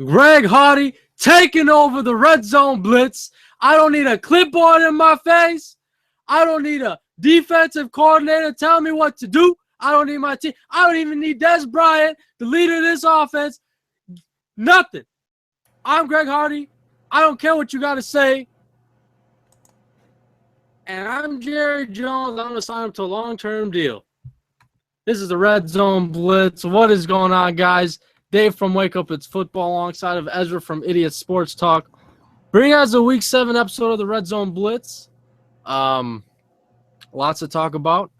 Greg Hardy taking over the Red Zone Blitz. I don't need a clipboard in my face. I don't need a defensive coordinator telling me what to do. I don't need my team. I don't even need Des Bryant, the leader of this offense. Nothing. I'm Greg Hardy. I don't care what you got to say. And I'm Jerry Jones. I'm going to sign up to a long-term deal. This is the Red Zone Blitz. What is going on, guys? Dave from Wake Up It's Football alongside of Ezra from Idiot Sports Talk. Bring us a Week 7 episode of the Red Zone Blitz. Lots to talk about.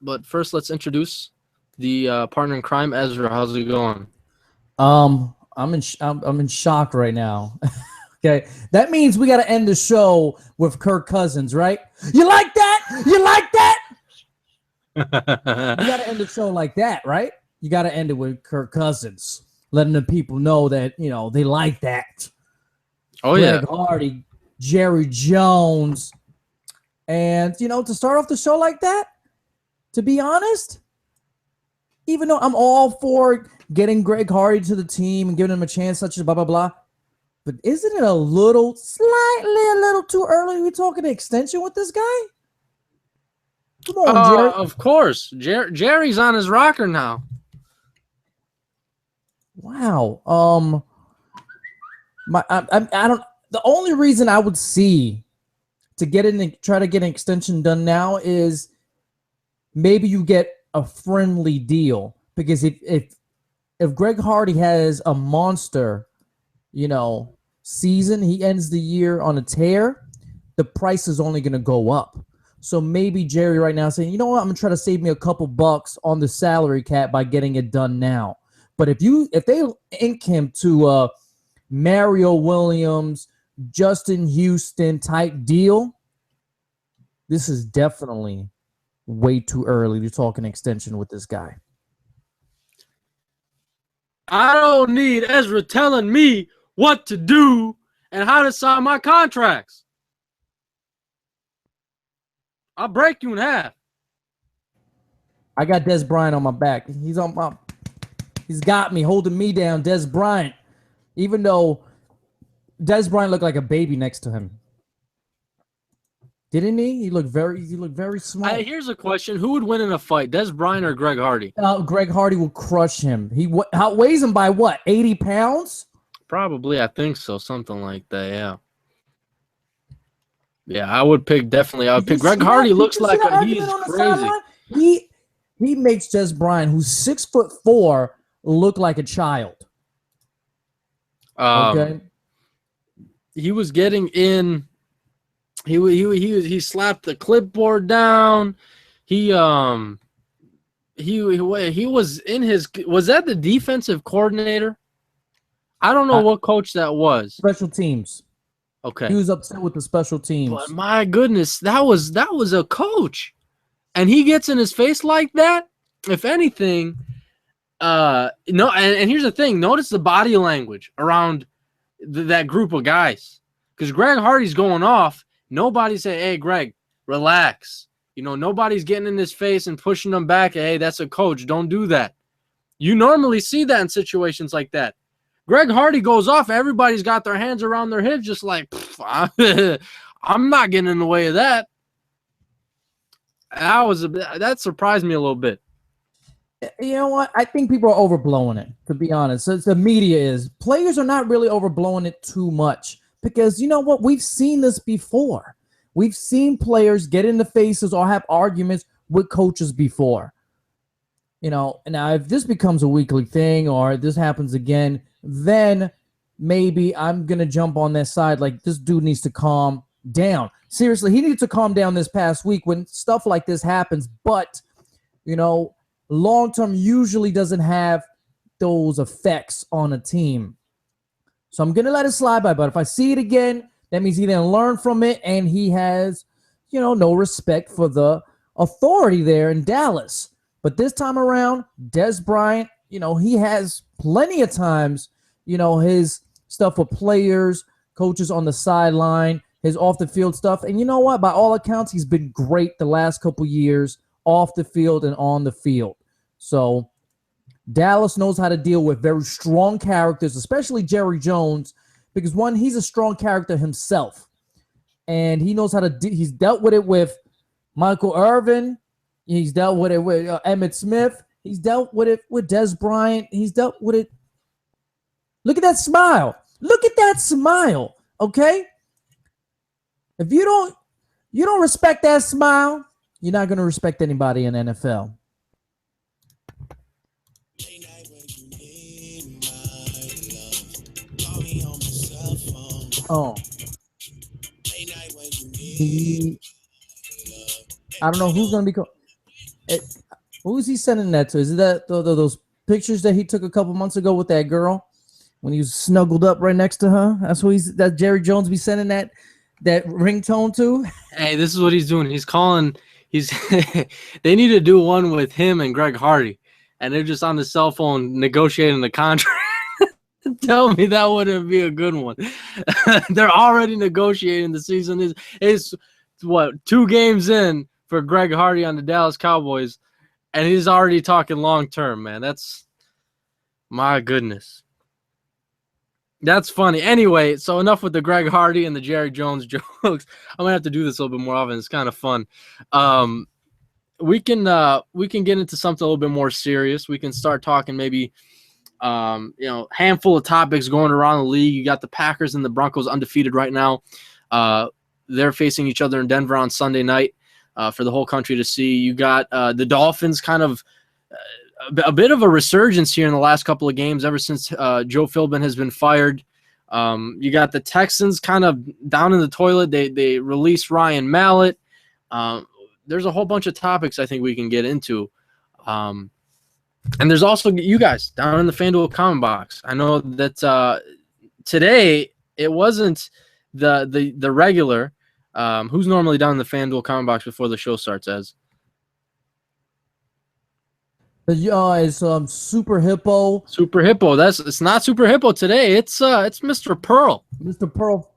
But first, let's introduce the partner in crime, Ezra. How's it going? I'm in shock right now. Okay, that means we got to end the show with Kirk Cousins, right? You like that? You like that? You got to end the show like that, right? You got to end it with Kirk Cousins, letting the people know that, you know, they like that. Oh, yeah. Greg Hardy, Jerry Jones. And, you know, to start off the show like that, to be honest, even though I'm all for getting Greg Hardy to the team and giving him a chance, such as blah, blah, blah, but isn't it a little too early to be talking extension with this guy? Come on, Jerry. Of course. Jerry's on his rocker now. Wow. I don't. The only reason I would see to get in and try to get an extension done now is maybe you get a friendly deal, because if Greg Hardy has a monster, you know, season, he ends the year on a tear, the price is only going to go up. So maybe Jerry right now saying, you know what, I'm going to try to save me a couple bucks on the salary cap by getting it done now. But if they ink him to Mario Williams, Justin Houston type deal, this is definitely way too early to talk an extension with this guy. I don't need Ezra telling me what to do and how to sign my contracts. I'll break you in half. I got Des Bryant on my back. He's got me, holding me down. Des Bryant, even though Des Bryant looked like a baby next to him, didn't he? He looked very small. Here's a question: who would win in a fight, Des Bryant or Greg Hardy? Greg Hardy will crush him. He outweighs him by what? 80 pounds? Probably, I think so, something like that. Yeah. Yeah, I would pick Greg Hardy. Looks like he's crazy. He makes Des Bryant, who's 6'4", look like a child. Okay. He was getting in. He slapped the clipboard down. He was in his. Was that the defensive coordinator? I don't know what coach that was. Special teams. Okay. He was upset with the special teams. But my goodness, that was a coach, and he gets in his face like that. If anything, no. And here's the thing: notice the body language around that group of guys, because Greg Hardy's going off. Nobody say, "Hey, Greg, relax." You know, nobody's getting in his face and pushing him back. Hey, that's a coach. Don't do that. You normally see that in situations like that. Greg Hardy goes off. Everybody's got their hands around their hips, just like, I'm not getting in the way of that. That surprised me a little bit. You know what? I think people are overblowing it, to be honest. So the media is. Players are not really overblowing it too much, because you know what? We've seen this before. We've seen players get in the faces or have arguments with coaches before. You know, now if this becomes a weekly thing or this happens again, then maybe I'm going to jump on that side. Like, this dude needs to calm down. Seriously, he needs to calm down this past week when stuff like this happens. But, you know, long-term usually doesn't have those effects on a team. So I'm going to let it slide by. But if I see it again, that means he didn't learn from it, and he has, you know, no respect for the authority there in Dallas. But this time around, Des Bryant, you know, he has plenty of times, you know, his stuff with players, coaches on the sideline, his off-the-field stuff. And you know what? By all accounts, he's been great the last couple years, off the field and on the field. So Dallas knows how to deal with very strong characters, especially Jerry Jones, because one, he's a strong character himself, and he knows how to. He's dealt with it with Michael Irvin. He's dealt with it with Emmitt Smith. He's dealt with it with Des Bryant. He's dealt with it. Look at that smile. Look at that smile. Okay. If you don't respect that smile, you're not going to respect anybody in NFL. Oh. I don't know who's going to be who is he sending that to? Is it that those pictures that he took a couple months ago with that girl when he was snuggled up right next to her? That's who that Jerry Jones be sending that ringtone to? Hey, this is what he's doing. He's calling. They need to do one with him and Greg Hardy, and they're just on the cell phone negotiating the contract. Tell me that wouldn't be a good one. They're already negotiating. The season is what, 2 games in for Greg Hardy on the Dallas Cowboys, and he's already talking long term, man. That's, my goodness. That's funny. Anyway, so enough with the Greg Hardy and the Jerry Jones jokes. I'm gonna have to do this a little bit more often. It's kind of fun. We can get into something a little bit more serious. We can start talking maybe handful of topics going around the league. You got the Packers and the Broncos undefeated right now. They're facing each other in Denver on Sunday night for the whole country to see. You got the Dolphins kind of a bit of a resurgence here in the last couple of games ever since Joe Philbin has been fired. You got the Texans kind of down in the toilet. They released Ryan Mallett. There's a whole bunch of topics I think we can get into. And there's also you guys down in the FanDuel comment box. I know that today it wasn't the regular. Who's normally down in the FanDuel comment box before the show starts, Ez? It's Super Hippo. Super Hippo. It's not Super Hippo today. It's Mr. Pearl. Mr. Pearl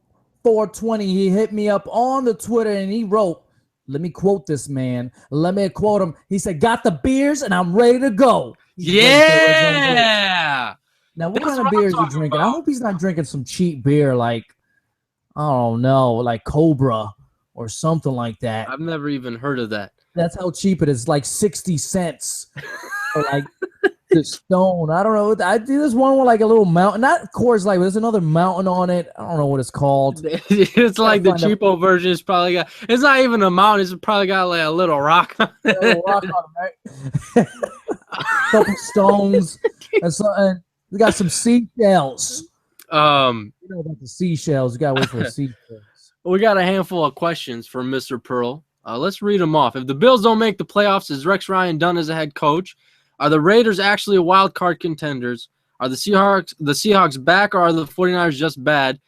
420. He hit me up on the Twitter and he wrote, let me quote this man. Let me quote him. He said, "Got the beers and I'm ready to go." Yeah. Now, what kind of beer is he drinking? I hope he's not drinking some cheap beer like, I don't know, like Cobra or something like that. I've never even heard of that. That's how cheap it is, like 60 cents. Or like the Stone. I don't know. I do this one with like a little mountain. Not Coors Light, but there's another mountain on it. I don't know what it's called. It's like the cheapo version. It's probably got. It's not even a mountain. It's probably got like a little rock on it. A little rock on it, right? Couple stones. And we got some seashells. You know about the seashells. You gotta wait for the seashells. We got a handful of questions for Mr. Pearl. Let's read them off. If the Bills don't make the playoffs, is Rex Ryan done as a head coach? Are the Raiders actually a wild card contenders? Are the Seahawks back, or are the 49ers just bad?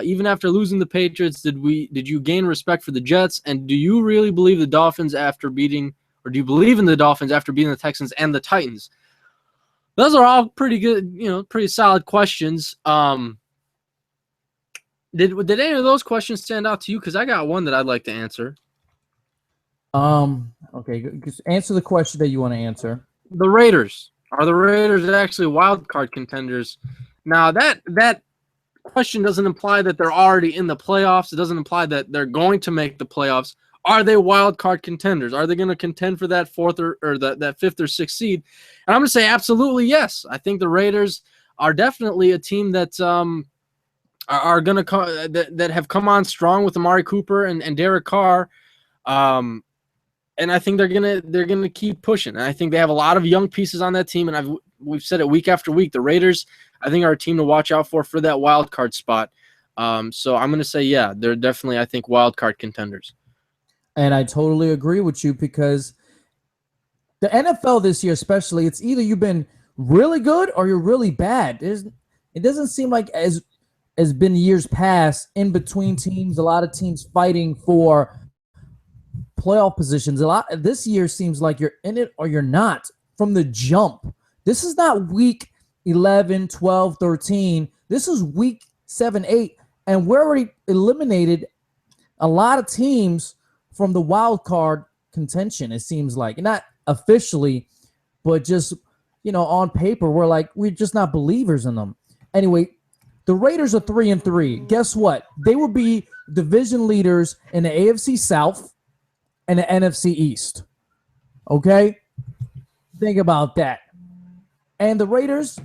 Even after losing the Patriots, did you gain respect for the Jets? And do you really believe the Dolphins after beating, or do you believe in the Dolphins after beating the Texans and the Titans? Those are all pretty good, pretty solid questions. Did any of those questions stand out to you? Because I got one that I'd like to answer. Okay, just answer the question that you want to answer. The Raiders. Are the Raiders actually wild card contenders? Now, that question doesn't imply that they're already in the playoffs. It doesn't imply that they're going to make the playoffs. Are they wild card contenders? Are they going to contend for that fourth or that fifth or sixth seed? And I'm going to say absolutely yes. I think the Raiders are definitely a team that are going to that have come on strong with Amari Cooper and Derek Carr. And I think they're gonna keep pushing. And I think they have a lot of young pieces on that team. And we've said it week after week. The Raiders, I think, are a team to watch out for that wild card spot. So I'm gonna say, yeah, they're definitely, I think, wild card contenders. And I totally agree with you because the NFL this year, especially, it's either you've been really good or you're really bad. It doesn't seem like as been years past in between teams. A lot of teams fighting for playoff positions. This year seems like you're in it or you're not from the jump. This is not week 11, 12, 13. This is week 7, 8, and we're already eliminated a lot of teams from the wild card contention. It seems like, not officially, but just on paper, we're just not believers in them. Anyway, the Raiders are 3-3. Guess what? They will be division leaders in the AFC South and the NFC East. Okay? Think about that. And the Raiders,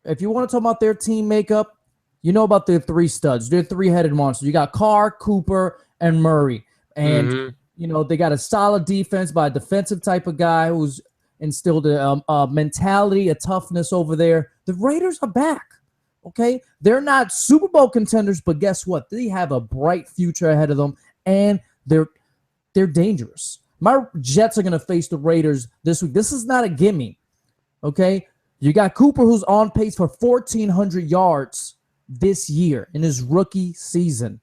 if you want to talk about their team makeup, you know about their three studs. They're three-headed monsters. You got Carr, Cooper, and Murray. And, they got a solid defense by a defensive type of guy who's instilled a mentality, a toughness over there. The Raiders are back. Okay, they're not Super Bowl contenders, but guess what? They have a bright future ahead of them, and they're dangerous. My Jets are going to face the Raiders this week. This is not a gimme. Okay, you got Cooper, who's on pace for 1,400 yards this year in his rookie season.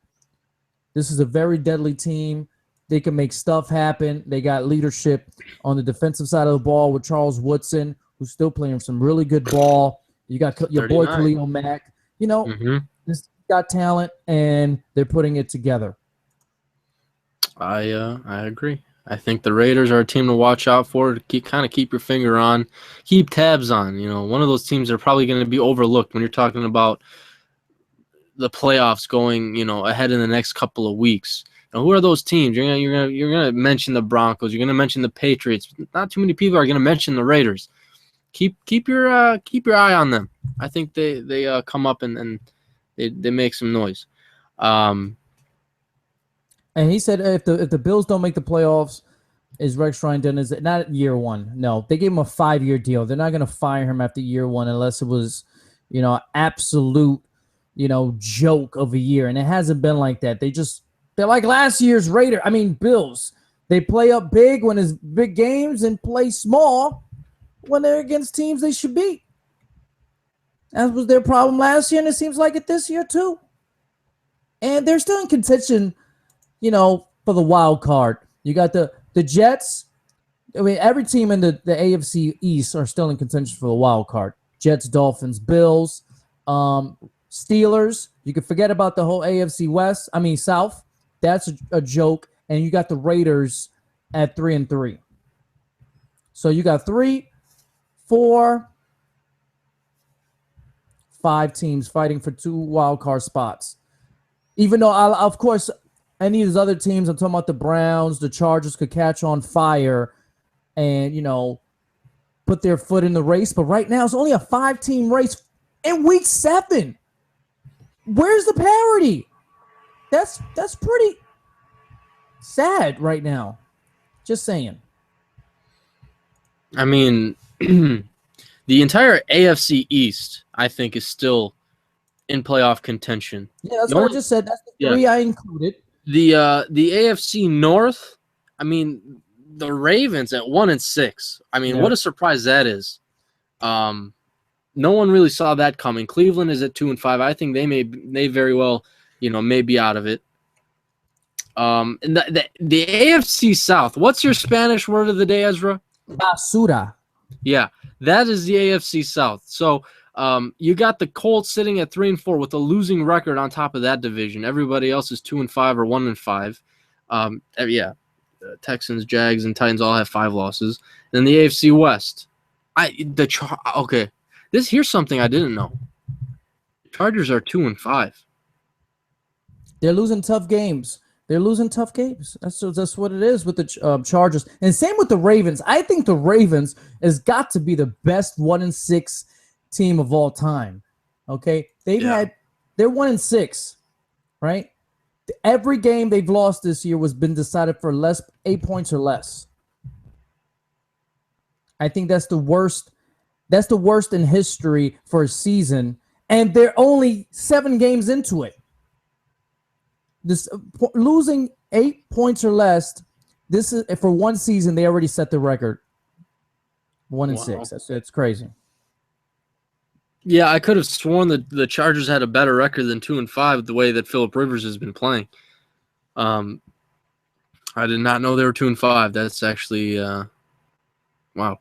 This is a very deadly team. They can make stuff happen. They got leadership on the defensive side of the ball with Charles Woodson, who's still playing some really good ball. You got your 39. Boy Khalil Mack. This got talent, and they're putting it together. I agree. I think the Raiders are a team to watch out for. To keep your finger on, keep tabs on. One of those teams that are probably going to be overlooked when you're talking about the playoffs going, ahead in the next couple of weeks. Now, who are those teams? You're gonna mention the Broncos. You're gonna mention the Patriots. Not too many people are gonna mention the Raiders. Keep your eye on them. I think they come up and they make some noise. And he said if the Bills don't make the playoffs, is Rex Ryan done? Is it not year one? No, they gave him a 5-year deal. They're not going to fire him after year one unless it was, absolute, joke of a year. And it hasn't been like that. They're like last year's Bills. They play up big when it's big games and play small when they're against teams they should beat. That was their problem last year, and it seems like it this year too. And they're still in contention, for the wild card. You got the Jets. Every team in the AFC East are still in contention for the wild card. Jets, Dolphins, Bills, Steelers. You can forget about the whole AFC South. That's a joke. And you got the Raiders at 3-3. So you got 3, 4, 5 teams fighting for 2 wild card spots. Even though, of course, any of these other teams, I'm talking about the Browns, the Chargers, could catch on fire and, put their foot in the race. But right now, it's only a 5-team race in week 7. Where's the parity? That's pretty sad right now. Just saying. The entire AFC East, I think, is still in playoff contention. Yeah, that's what I just said. That's the 3 I included. The AFC North, the Ravens at 1-6. What a surprise that is. No one really saw that coming. Cleveland is at 2-5. I think they very well, may be out of it. And the AFC South. What's your Spanish word of the day, Ezra? Basura. Yeah, that is the AFC South. So you got the Colts sitting at 3-4 with a losing record on top of that division. Everybody else is 2-5 or 1-5. Texans, Jags, and Titans all have 5 losses. And the AFC West. Here's something I didn't know. The Chargers are 2-5. They're losing tough games. That's what it is with the Chargers. And same with the Ravens. I think the Ravens has got to be the best 1-6 team of all time. Okay? They're 1-6, right? Every game they've lost this year was been decided for 8 points or less. I think that's the worst. That's the worst in history for a season, and they're only 7 games into it. Losing 8 points or less. This is for one season. They already set the record. 1-6. That's crazy. Yeah, I could have sworn that the Chargers had a better record than 2-5 the way that Phillip Rivers has been playing. I did not know they were 2-5. That's actually wow.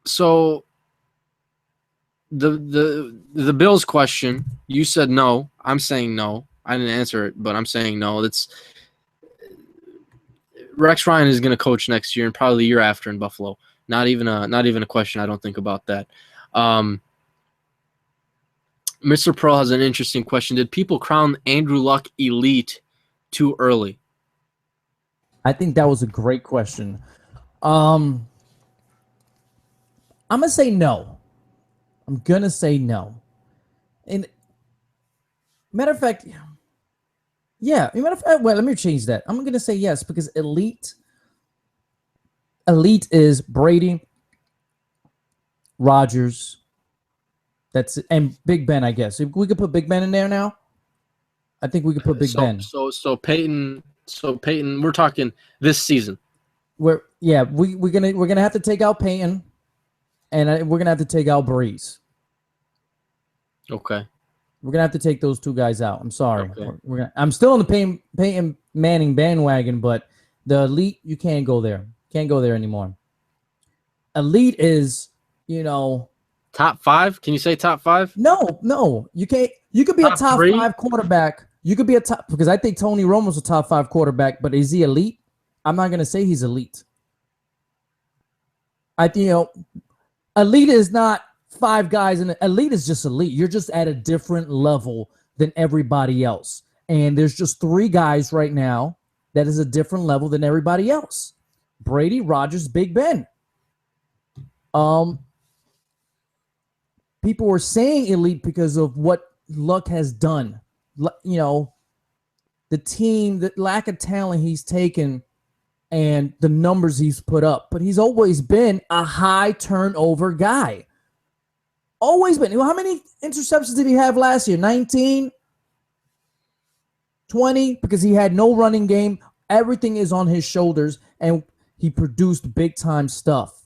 So the Bills question, you said no. I'm saying no. I didn't answer it, but I'm saying no. That's Rex Ryan is going to coach next year and probably the year after in Buffalo. Not even a question. I don't think about that. Mr. Pearl has an interesting question. Did people crown Andrew Luck elite too early? I think that was a great question. I'm gonna say no. I'm gonna say no. And matter of fact, yeah. Matter of fact, well, let me change that. I'm gonna say yes because elite is Brady, Rodgers. That's and Big Ben. I guess if we could put Big Ben in there now. I think we could put Big Ben. So Peyton. So Peyton. We're talking this season. We're gonna have to take out Peyton, and we're gonna have to take out Breeze. Okay. We're gonna have to take those two guys out. I'm sorry. Okay. I'm still on the Peyton Manning bandwagon, but the elite, you can't go there. Can't go there anymore. Elite is, top 5. Can you say top 5? No, you can't. You could be a top 3? 5 quarterback. You could be a top because I think Tony Romo's a top 5 quarterback, but is he elite? I'm not gonna say he's elite. I think elite is not 5 guys, and elite is just elite. You're just at a different level than everybody else. And there's just 3 guys right now that is a different level than everybody else. Brady, Rodgers, Big Ben. People were saying elite because of what Luck has done. The team, the lack of talent he's taken and the numbers he's put up. But he's always been a high turnover guy. Always been. How many interceptions did he have last year? 19? 20? Because he had no running game. Everything is on his shoulders, and he produced big-time stuff.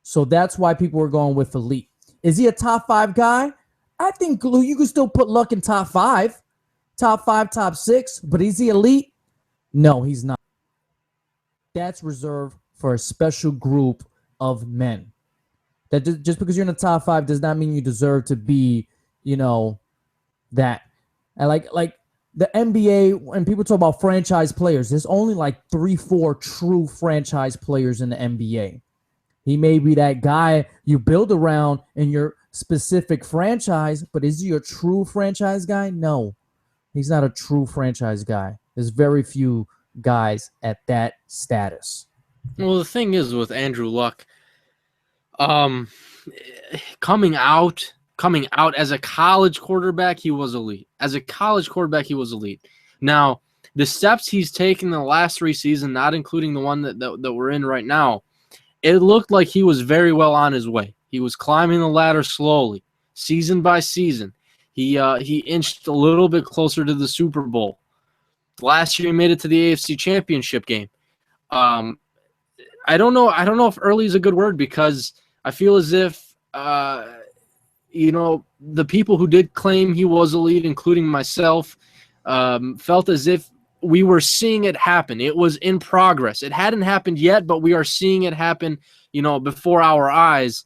So that's why people were going with elite. Is he a top 5 guy? I think you can still put Luck in top 5. Top 5, top 6. But is he elite? No, he's not. That's reserved for a special group of men. That just because you're in the top 5 does not mean you deserve to be, that. And like the NBA, when people talk about franchise players, there's only like 3-4 true franchise players in the NBA. He may be that guy you build around in your specific franchise, but is he a true franchise guy? No, he's not a true franchise guy. There's very few guys at that status. Well, the thing is with Andrew Luck, coming out as a college quarterback, he was elite. Now, the steps he's taken in the last 3 seasons, not including the one that we're in right now, it looked like he was very well on his way. He was climbing the ladder slowly, season by season. He inched a little bit closer to the Super Bowl. Last year, he made it to the AFC Championship game. I don't know if early is a good word because I feel as if the people who did claim he was elite, including myself, felt as if we were seeing it happen. It was in progress. It hadn't happened yet, but we are seeing it happen, before our eyes.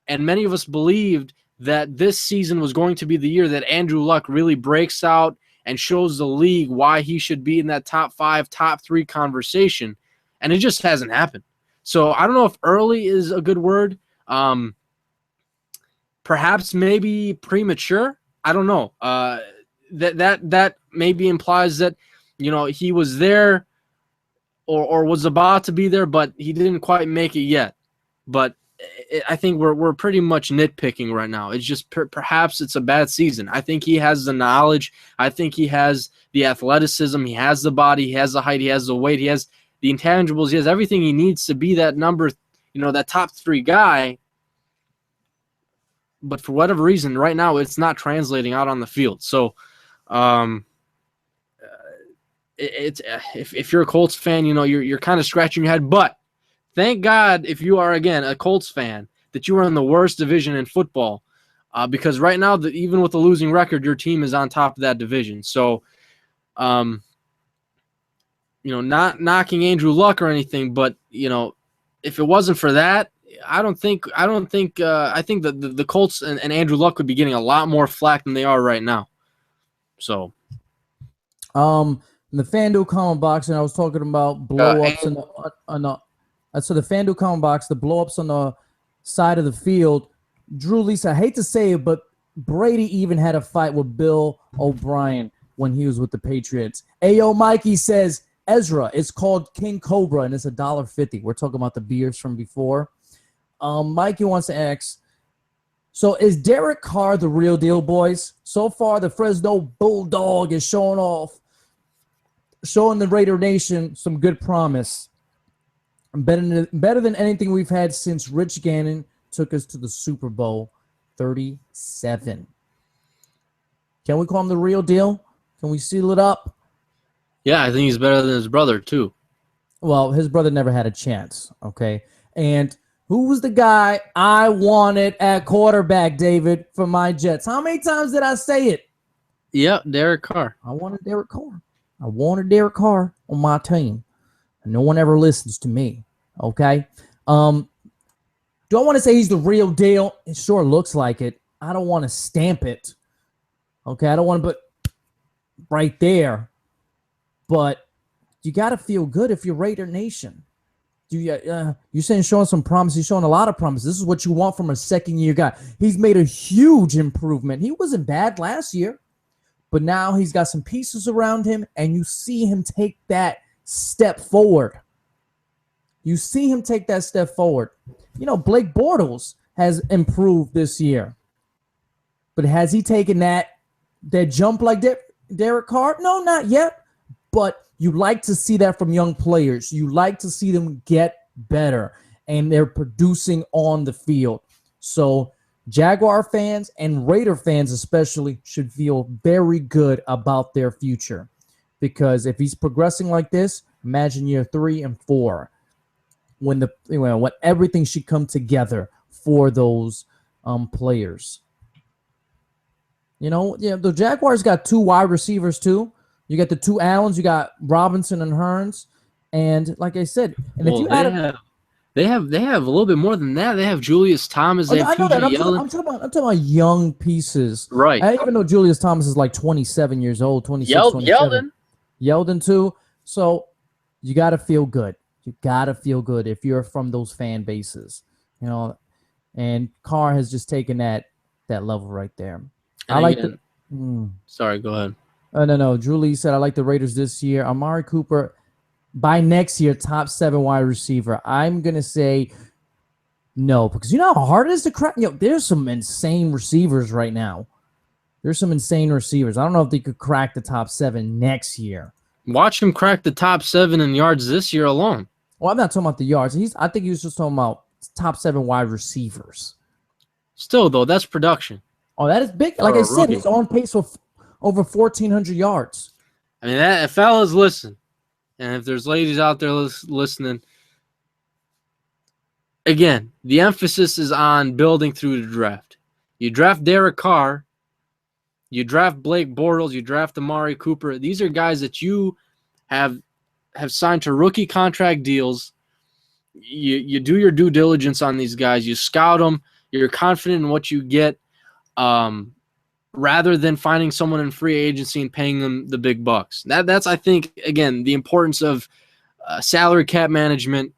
And many of us believed that this season was going to be the year that Andrew Luck really breaks out and shows the league why he should be in that top 5, top 3 conversation. And it just hasn't happened. So I don't know if early is a good word. Perhaps maybe premature. I don't know. That maybe implies that, he was there or was about to be there, but he didn't quite make it yet. But I think we're pretty much nitpicking right now. It's just perhaps it's a bad season. I think he has the knowledge. I think he has the athleticism. He has the body. He has the height. He has the weight. He has the intangibles. He has everything he needs to be that number, that top 3 guy. But for whatever reason, right now it's not translating out on the field. So, if you're a Colts fan, you're kind of scratching your head. But thank God, if you are again a Colts fan, that you are in the worst division in football, because right now, even with a losing record, your team is on top of that division. So, not knocking Andrew Luck or anything, but if it wasn't for that, I think that the Colts and Andrew Luck would be getting a lot more flack than they are right now. So, in the FanDuel comment box, and I was talking about blow-ups So the FanDuel comment box, the blow-ups on the side of the field. Drew Lisa, I hate to say it, but Brady even had a fight with Bill O'Brien when he was with the Patriots. Ayo Mikey says, Ezra, it's called King Cobra, and it's $1.50. We're talking about the beers from before. Mikey wants to ask, so is Derek Carr the real deal, boys? So far, the Fresno Bulldog is showing the Raider Nation some good promise. Better than anything we've had since Rich Gannon took us to the Super Bowl 37. Can we call him the real deal? Can we seal it up? Yeah, I think he's better than his brother, too. Well, his brother never had a chance, okay? And who was the guy I wanted at quarterback, David, for my Jets? How many times did I say it? Yeah, Derek Carr. I wanted Derek Carr. I wanted Derek Carr on my team. And no one ever listens to me, okay? Do I want to say he's the real deal? It sure looks like it. I don't want to stamp it, okay? I don't want to put right there. But you got to feel good if you're Raider Nation. You're saying showing some promise. He's showing a lot of promise. This is what you want from a second-year guy. He's made a huge improvement. He wasn't bad last year, but now he's got some pieces around him, and you see him take that step forward. You see him take that step forward. You know, Blake Bortles has improved this year, but has he taken that jump like Derek Carr? No, not yet. But you like to see that from young players. You like to see them get better, and they're producing on the field. So Jaguar fans and Raider fans especially should feel very good about their future, because if he's progressing like this, imagine year 3 and 4 when everything should come together for those players. The Jaguars got 2 wide receivers too. You got the 2 Allens, you got Robinson and Hearns, and like I said, and if you they have a little bit more than that. They have Julius Thomas. They have T.J. Yeldon. I'm talking about young pieces. Right. I even know Julius Thomas is like 27 years old, 26, 27. Yeldon too. So you got to feel good. You got to feel good if you're from those fan bases, and Carr has just taken that level right there. Sorry, go ahead. No. Drew Lee said, I like the Raiders this year. Amari Cooper, by next year, top 7 wide receiver. I'm going to say no, because you know how hard it is to crack? There's some insane receivers right now. There's some insane receivers. I don't know if they could crack the top 7 next year. Watch him crack the top 7 in yards this year alone. Well, I'm not talking about the yards. I think he was just talking about top 7 wide receivers. Still, though, that's production. Oh, that is big. Like I said, he's on pace for over 1,400 yards. I mean, if fellas listen, and if there's ladies out there listening, again, the emphasis is on building through the draft. You draft Derek Carr, you draft Blake Bortles, you draft Amari Cooper. These are guys that you have signed to rookie contract deals. You do your due diligence on these guys. You scout them. You're confident in what you get. Rather than finding someone in free agency and paying them the big bucks. That's, I think, again, the importance of salary cap management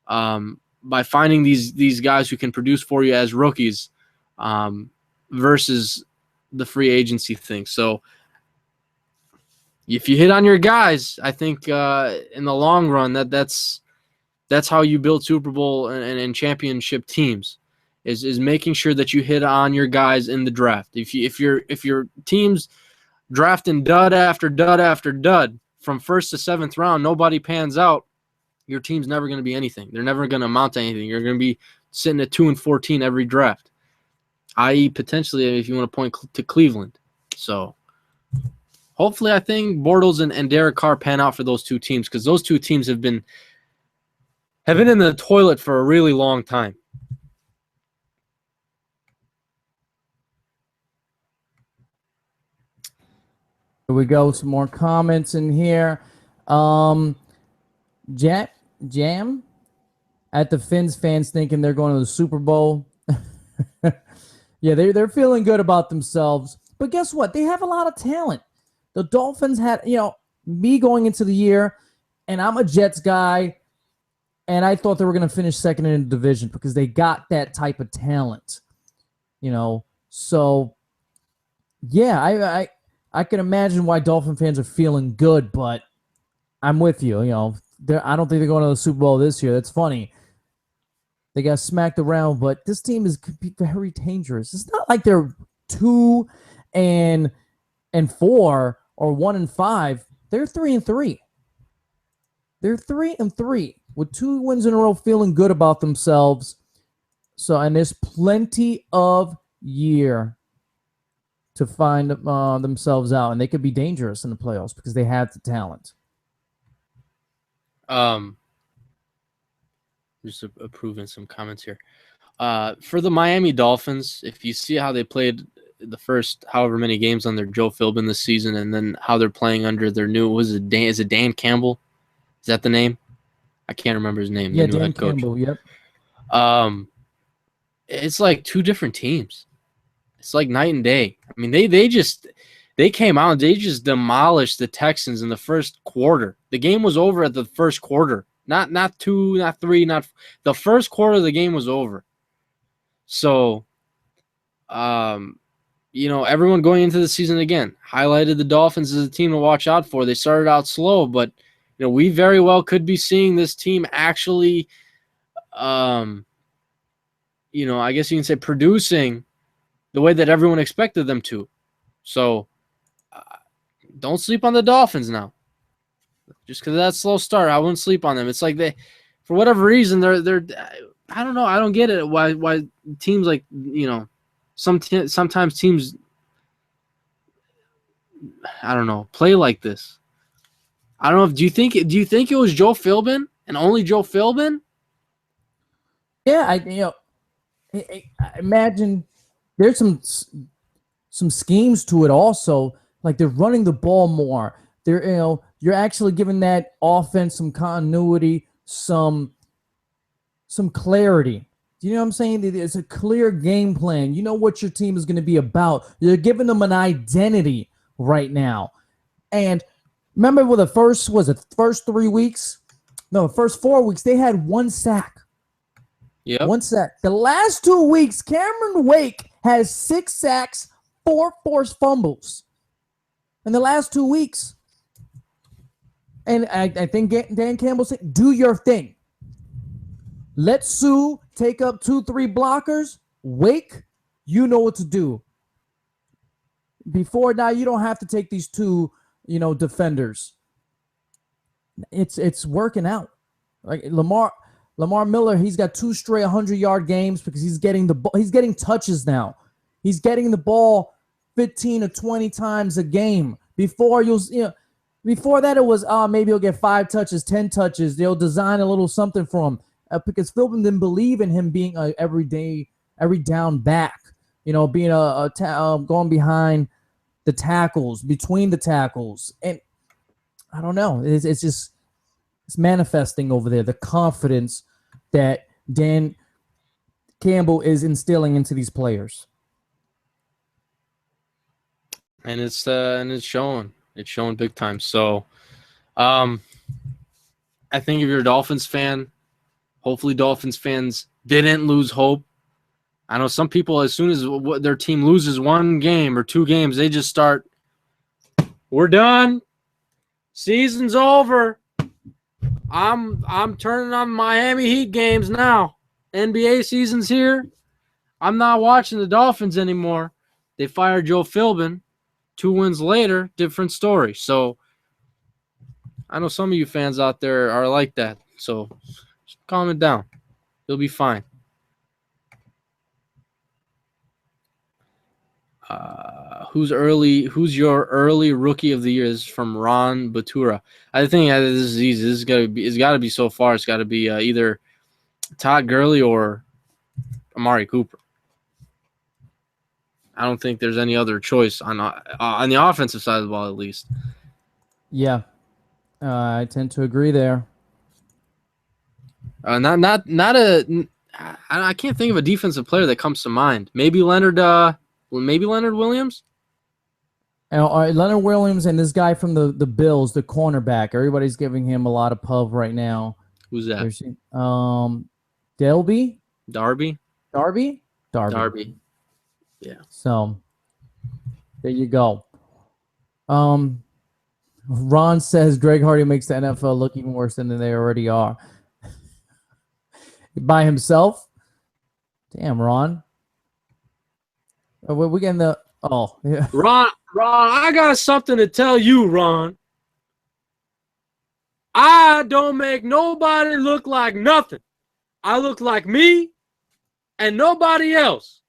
by finding these guys who can produce for you as rookies versus the free agency thing. So if you hit on your guys, I think in the long run that's how you build Super Bowl and championship teams. Is making sure that you hit on your guys in the draft. If your team's drafting dud after dud after dud from 1st to 7th round, nobody pans out, your team's never going to be anything. They're never going to amount to anything. You're going to be sitting at 2-14 every draft, i.e. potentially if you want to point to Cleveland. So hopefully I think Bortles and Derek Carr pan out for those 2 teams, because those 2 teams have been in the toilet for a really long time. Here we go. Some more comments in here. Jam at the Finns fans thinking they're going to the Super Bowl. Yeah, they're feeling good about themselves. But guess what? They have a lot of talent. The Dolphins had, me going into the year, and I'm a Jets guy. And I thought they were going to finish second in the division because they got that type of talent, So, yeah, I can imagine why Dolphin fans are feeling good, but I'm with you. I don't think they're going to the Super Bowl this year. That's funny. They got smacked around, but this team could be very dangerous. It's not like they're 2-4 or 1-5. They're 3-3. They're 3-3 with 2 wins in a row, feeling good about themselves. So, and there's plenty of year to find themselves out, and they could be dangerous in the playoffs because they have the talent. Just approving some comments here. For the Miami Dolphins, if you see how they played the first however many games under Joe Philbin this season, and then how they're playing under their new is it Dan Campbell? Is that the name? I can't remember his name. Yeah, Dan Campbell. Yep. It's like 2 different teams. It's like night and day. I mean, they came out and they just demolished the Texans in the first quarter. The game was over at the first quarter. Not 2, not 3, not the first quarter of the game was over. So, everyone going into the season again highlighted the Dolphins as a team to watch out for. They started out slow, but we very well could be seeing this team actually, I guess you can say producing the way that everyone expected them to. So, don't sleep on the Dolphins now. Just because of that slow start, I wouldn't sleep on them. It's like for whatever reason, they're I don't know. I don't get it. Why teams like sometimes teams, I don't know, play like this. I don't know. Do you think it was Joe Philbin and only Joe Philbin? Yeah, I imagine there's some schemes to it also. Like they're running the ball more. They're you're actually giving that offense some continuity, some clarity. Do you know what I'm saying? It's a clear game plan. You know what your team is going to be about. You're giving them an identity right now. And remember with the first 3 weeks? No, the first 4 weeks, they had 1 sack. Yeah. 1 sack. The last 2 weeks, Cameron Wake has 6 sacks, 4 forced fumbles. In the last 2 weeks. And I think Dan Campbell said, do your thing. Let Sue take up 2-3 blockers. Wake, you know what to do. Before now, you don't have to take these 2, defenders. It's working out. Like Lamar Miller, he's got 2 straight 100-yard games because he's getting touches now. He's getting the ball 15 or 20 times a game. Before that, it was maybe he'll get 5 touches, 10 touches. They'll design a little something for him because Philbin didn't believe in him being a every down back. Being going behind the tackles, between the tackles, and I don't know. It's manifesting over there. The confidence that Dan Campbell is instilling into these players, and it's showing. It's showing big time. So, I think if you're a Dolphins fan, hopefully Dolphins fans didn't lose hope. I know some people, as soon as their team loses 1 game or 2 games, they just start, we're done. Season's over. I'm turning on Miami Heat games now. NBA season's here. I'm not watching the Dolphins anymore. They fired Joe Philbin. 2 wins later, different story. So I know some of you fans out there are like that. So just calm it down. You'll be fine. Who's your early rookie of the year? This is from Ron Batura. I think this is easy. It's got to be so far. It's got to be either Todd Gurley or Amari Cooper. I don't think there's any other choice on the offensive side of the ball, at least. Yeah, I tend to agree there. I can't think of a defensive player that comes to mind. Maybe Leonard Williams. Leonard Williams and this guy from the Bills, the cornerback. Everybody's giving him a lot of pub right now. Who's that? There's Delby, Darby? Darby. Darby. Yeah. So there you go. Ron says Greg Hardy makes the NFL look even worse than they already are. By himself? Damn, Ron. We're getting the yeah. Ron, I got something to tell you, Ron. I don't make nobody look like nothing. I look like me and nobody else.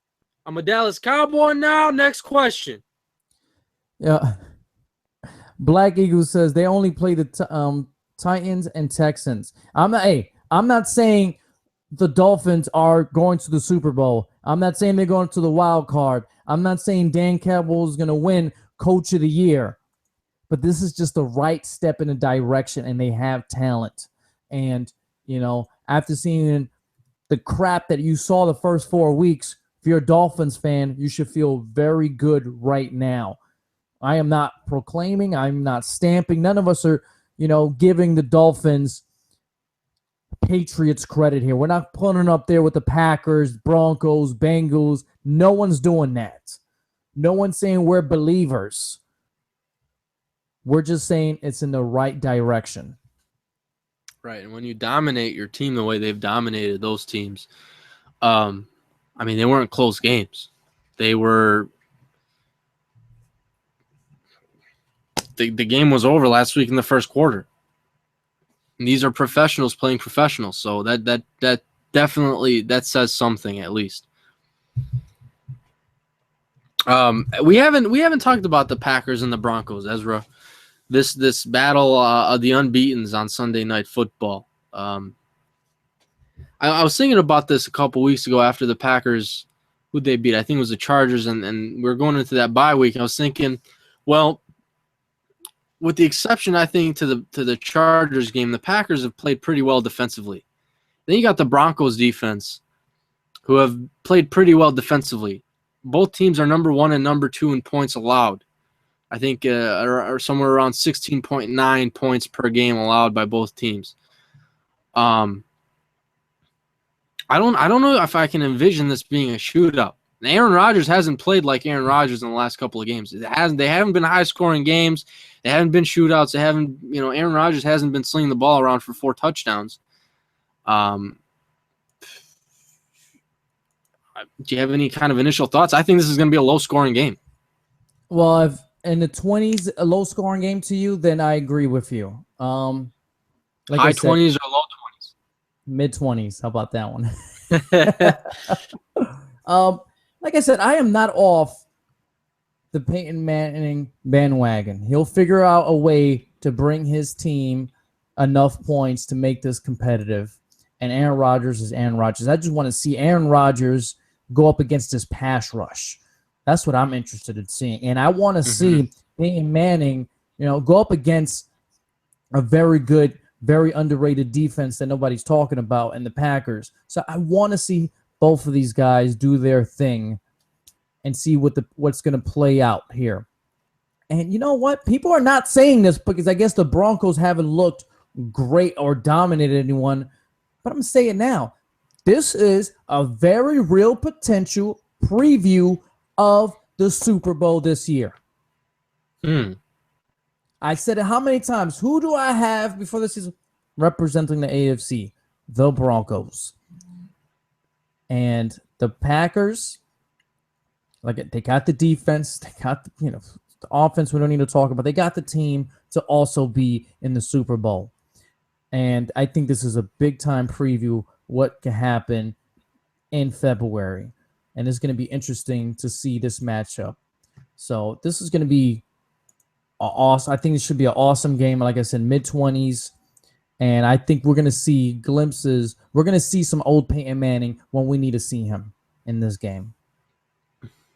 I'm a Dallas Cowboy now. Next question. Yeah. Black Eagle says they only play the Titans and Texans. I'm not saying the Dolphins are going to the Super Bowl. I'm not saying they're going to the wild card. I'm not saying Dan Campbell is going to win Coach of the Year. But this is just the right step in a direction, and they have talent. And, after seeing the crap that you saw the first 4 weeks, if you're a Dolphins fan, you should feel very good right now. I am not proclaiming. I'm not stamping. None of us are, giving the Dolphins Patriots credit here. We're not putting up there with the Packers, Broncos, Bengals. No one's doing that. No one's saying we're believers. We're just saying it's in the right direction. Right. And when you dominate your team the way they've dominated those teams, they weren't close games. They were the game was over last week in the first quarter. And these are professionals playing professionals, so that definitely says something at least. We haven't talked about the Packers and the Broncos, Ezra. This battle of the unbeatens on Sunday Night Football. I was thinking about this a couple weeks ago after the Packers, who'd they beat? I think it was the Chargers, and we were going into that bye week. And I was thinking, well, with the exception, I think, to the Chargers game, the Packers have played pretty well defensively. Then you got the Broncos defense, who have played pretty well defensively. Both teams are number 1 and number 2 in points allowed. I think are somewhere around 16.9 points per game allowed by both teams. I don't know if I can envision this being a shootout. Aaron Rodgers hasn't played like Aaron Rodgers in the last couple of games. They haven't been high-scoring games. They haven't been shootouts. They haven't, Aaron Rodgers hasn't been slinging the ball around for 4 touchdowns. Do you have any kind of initial thoughts? I think this is going to be a low-scoring game. Well, if in the 20s, a low-scoring game to you, then I agree with you. High 20s or low 20s? Mid-20s. How about that one? Like I said, I am not off the Peyton Manning bandwagon. He'll figure out a way to bring his team enough points to make this competitive. And Aaron Rodgers is Aaron Rodgers. I just want to see Aaron Rodgers go up against this pass rush. That's what I'm interested in seeing. And I want to see Peyton Manning, go up against a very good, very underrated defense that nobody's talking about in the Packers. So I want to see both of these guys do their thing and see what's going to play out here. And you know what? People are not saying this because I guess the Broncos haven't looked great or dominated anyone. But I'm going to say it now. This is a very real potential preview of the Super Bowl this year. I said it how many times? Who do I have before this season representing the AFC? The Broncos. And the Packers, they got the defense, they got the offense we don't need to talk about. They got the team to also be in the Super Bowl. And I think this is a big-time preview what can happen in February. And it's going to be interesting to see this matchup. So this is going to be awesome. I think it should be an awesome game. Like I said, mid-20s. And I think we're going to see glimpses. We're going to see some old Peyton Manning when we need to see him in this game.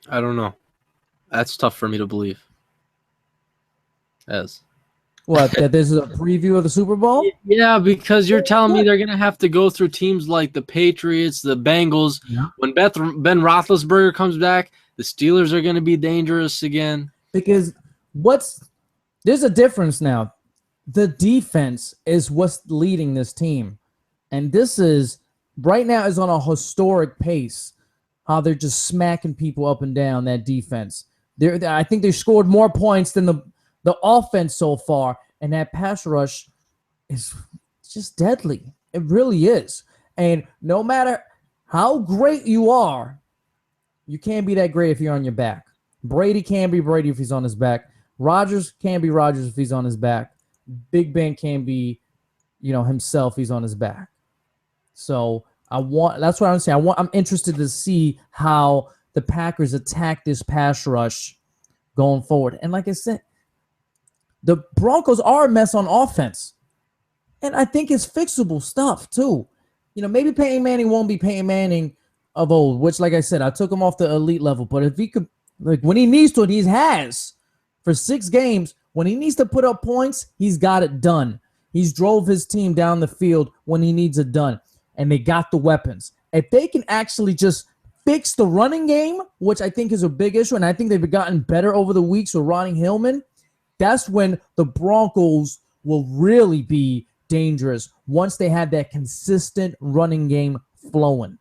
I don't know. That's tough for me to believe. What, that this is a preview of the Super Bowl? Yeah, because you're telling me they're going to have to go through teams like the Patriots, the Bengals. Yeah. When Ben Roethlisberger comes back, the Steelers are going to be dangerous again. Because there's a difference now. The defense is what's leading this team. And this is right now is on a historic pace. How they're just smacking people up and down that defense. I think they scored more points than the offense so far, and that pass rush is just deadly. It really is. And no matter how great you are, you can't be that great if you're on your back. Brady can't be Brady if he's on his back. Rodgers can't be Rodgers if he's on his back. Big Ben can't be, himself if he's on his back. So that's what I'm saying. I'm interested to see how the Packers attack this pass rush going forward. And like I said, the Broncos are a mess on offense. And I think it's fixable stuff too. Maybe Peyton Manning won't be Peyton Manning of old, which, like I said, I took him off the elite level. But if he could, when he needs to, and he has for 6 games, when he needs to put up points, he's got it done. He's drove his team down the field when he needs it done. And they got the weapons. If they can actually just fix the running game, which I think is a big issue, and I think they've gotten better over the weeks with Ronnie Hillman, that's when the Broncos will really be dangerous once they have that consistent running game flowing.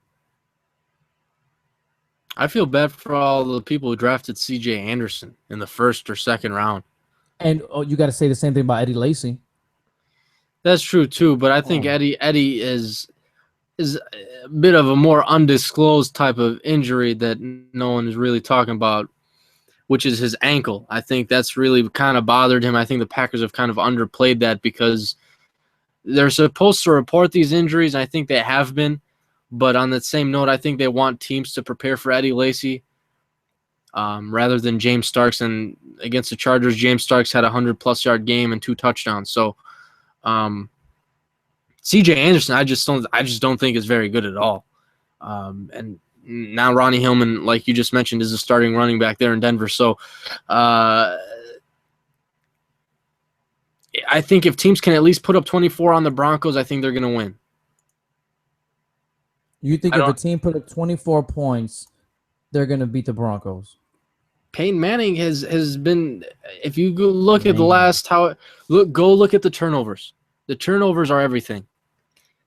I feel bad for all the people who drafted C.J. Anderson in the 1st or 2nd round. And you got to say the same thing about Eddie Lacy. That's true too, but I think Eddie is a bit of a more undisclosed type of injury that no one is really talking about, which is his ankle. I think that's really kind of bothered him. I think the Packers have kind of underplayed that because they're supposed to report these injuries. I think they have been. But on that same note, I think they want teams to prepare for Eddie Lacy rather than James Starks. And against the Chargers, James Starks had a 100-plus yard game and 2 touchdowns. So C.J. Anderson, I just don't think is very good at all. And now Ronnie Hillman, like you just mentioned, is a starting running back there in Denver. So I think if teams can at least put up 24 on the Broncos, I think they're going to win. You think if a team put up 24 points, they're going to beat the Broncos? Peyton Manning has been. If you go look at the last go look at the turnovers. The turnovers are everything.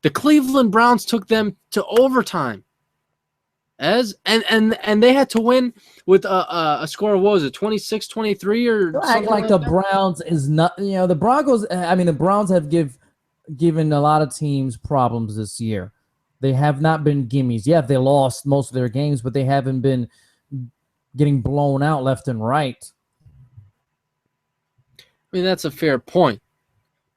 The Cleveland Browns took them to overtime. And they had to win with a score of, what was it, 26-23 or something like the Browns is not. The Broncos. I mean, the Browns have given a lot of teams problems this year. They have not been gimmies. Yeah, they lost most of their games, but they haven't been getting blown out left and right. I mean, that's a fair point.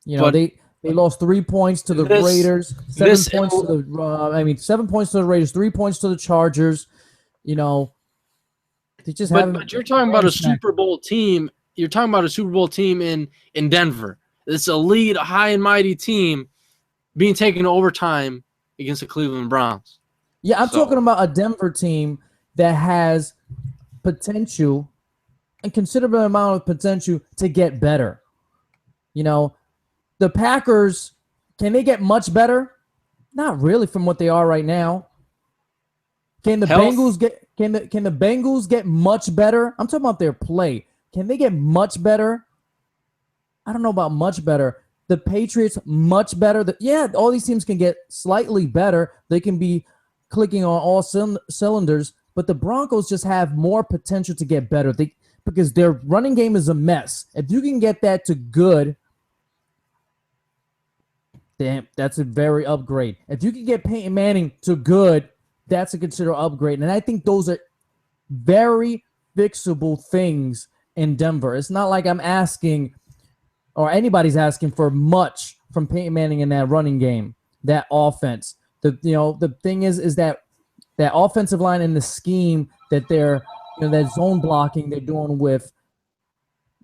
They lost 3 points to the Raiders, 7 points to the 7 points to the Raiders, 3 points to the Chargers. They just haven't. But you're talking about a Super Bowl team. You're talking about a Super Bowl team in Denver. This elite, high and mighty team being taken to overtime against the Cleveland Browns. Yeah, I'm talking about a Denver team that has potential, and considerable amount of potential to get better. The Packers, can they get much better? Not really from what they are right now. Can the Bengals get can the Bengals get much better? I'm talking about their play. Can they get much better? I don't know about much better. The Patriots, much better. All these teams can get slightly better. They can be clicking on all cylinders, but the Broncos just have more potential to get better because their running game is a mess. If you can get that to good, damn, that's a very upgrade. If you can get Peyton Manning to good, that's a considerable upgrade. And I think those are very fixable things in Denver. It's not like I'm asking or anybody's asking for much from Peyton Manning in that running game, that offense. The thing is that offensive line and the scheme that they're that zone blocking they're doing with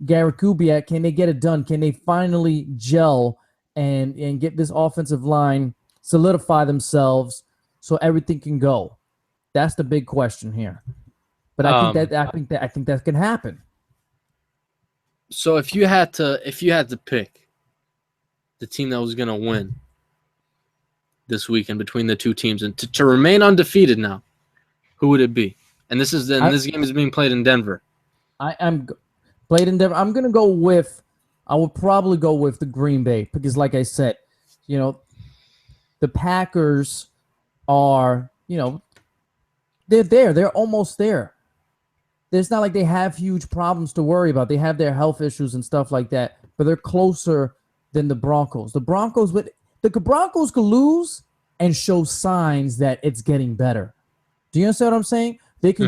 Garrett Kubiak, can they get it done? Can they finally gel and get this offensive line solidify themselves so everything can go? That's the big question here. But I think that can happen. So if you had to pick the team that was going to win this weekend between the two teams and to remain undefeated now, who would it be? And this game is being played in Denver. I'm played in Denver. I'm going to go with. I would probably go with the Green Bay because, like I said, the the Packers are, they're there. They're almost there. It's not like they have huge problems to worry about. They have their health issues and stuff like that, but they're closer than the Broncos. The Broncos could lose and show signs that it's getting better. Do you understand what I'm saying? They can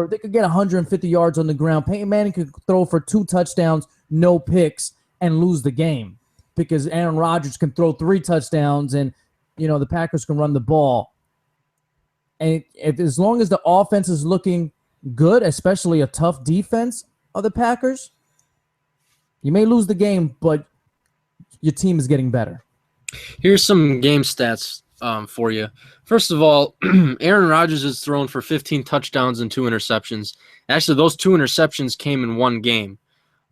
they could get 150 yards on the ground. Peyton Manning could throw for 2 touchdowns, no picks, and lose the game because Aaron Rodgers can throw 3 touchdowns and, the Packers can run the ball. And as long as the offense is looking good, especially a tough defense of the Packers, you may lose the game, but your team is getting better. Here's some game stats for you. First of all, Aaron Rodgers has thrown for 15 touchdowns and 2 interceptions. Actually, those 2 interceptions came in one game.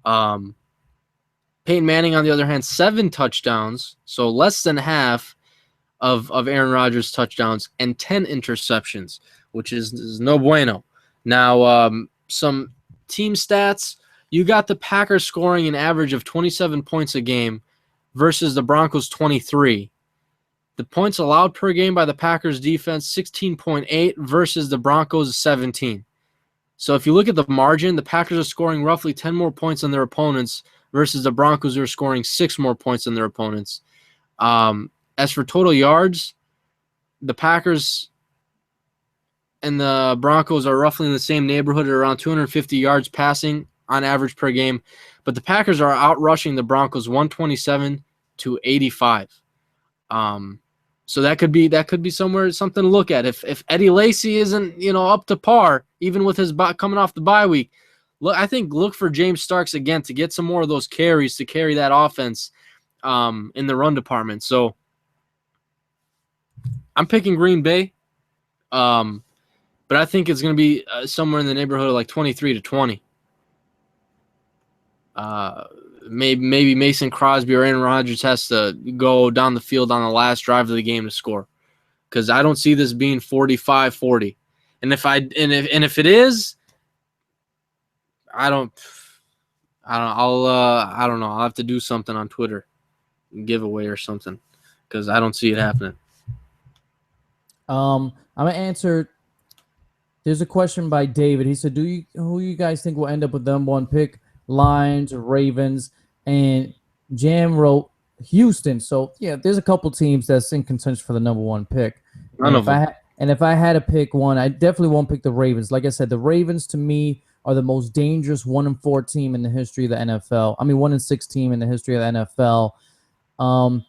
Peyton Manning, on the other hand, 7 touchdowns, so less than half of Aaron Rodgers' touchdowns, and 10 interceptions, which is no bueno. Now, some team stats. You got the Packers scoring an average of 27 points a game versus the Broncos 23. The points allowed per game by the Packers defense, 16.8 versus the Broncos 17. So if you look at the margin, the Packers are scoring roughly 10 more points than their opponents versus the Broncos who are scoring 6 more points than their opponents. As for total yards, the Packers and the Broncos are roughly in the same neighborhood at around 250 yards passing on average per game, but the Packers are outrushing the Broncos 127 to 85. So that could be somewhere something to look at. If Eddie Lacy isn't up to par, even with his coming off the bye week, look for James Starks again to get some more of those carries to carry that offense in the run department. So I'm picking Green Bay, but I think it's going to be somewhere in the neighborhood of like 23-20. Maybe Mason Crosby or Aaron Rodgers has to go down the field on the last drive of the game to score, because I don't see this being 45-40. And if it is, I don't know. I'll have to do something on Twitter, giveaway or something, because I don't see it happening. I'm gonna answer. There's a question by David. He said, who you guys think will end up with the number 1 pick? Lions, Ravens, and Jam wrote Houston. So yeah, there's a couple teams that's in contention for the number 1 pick. If I had to pick one, I definitely won't pick the Ravens. Like I said, the Ravens to me are the most dangerous 1-4 team in the history of the NFL. 1-6 team in the history of the NFL.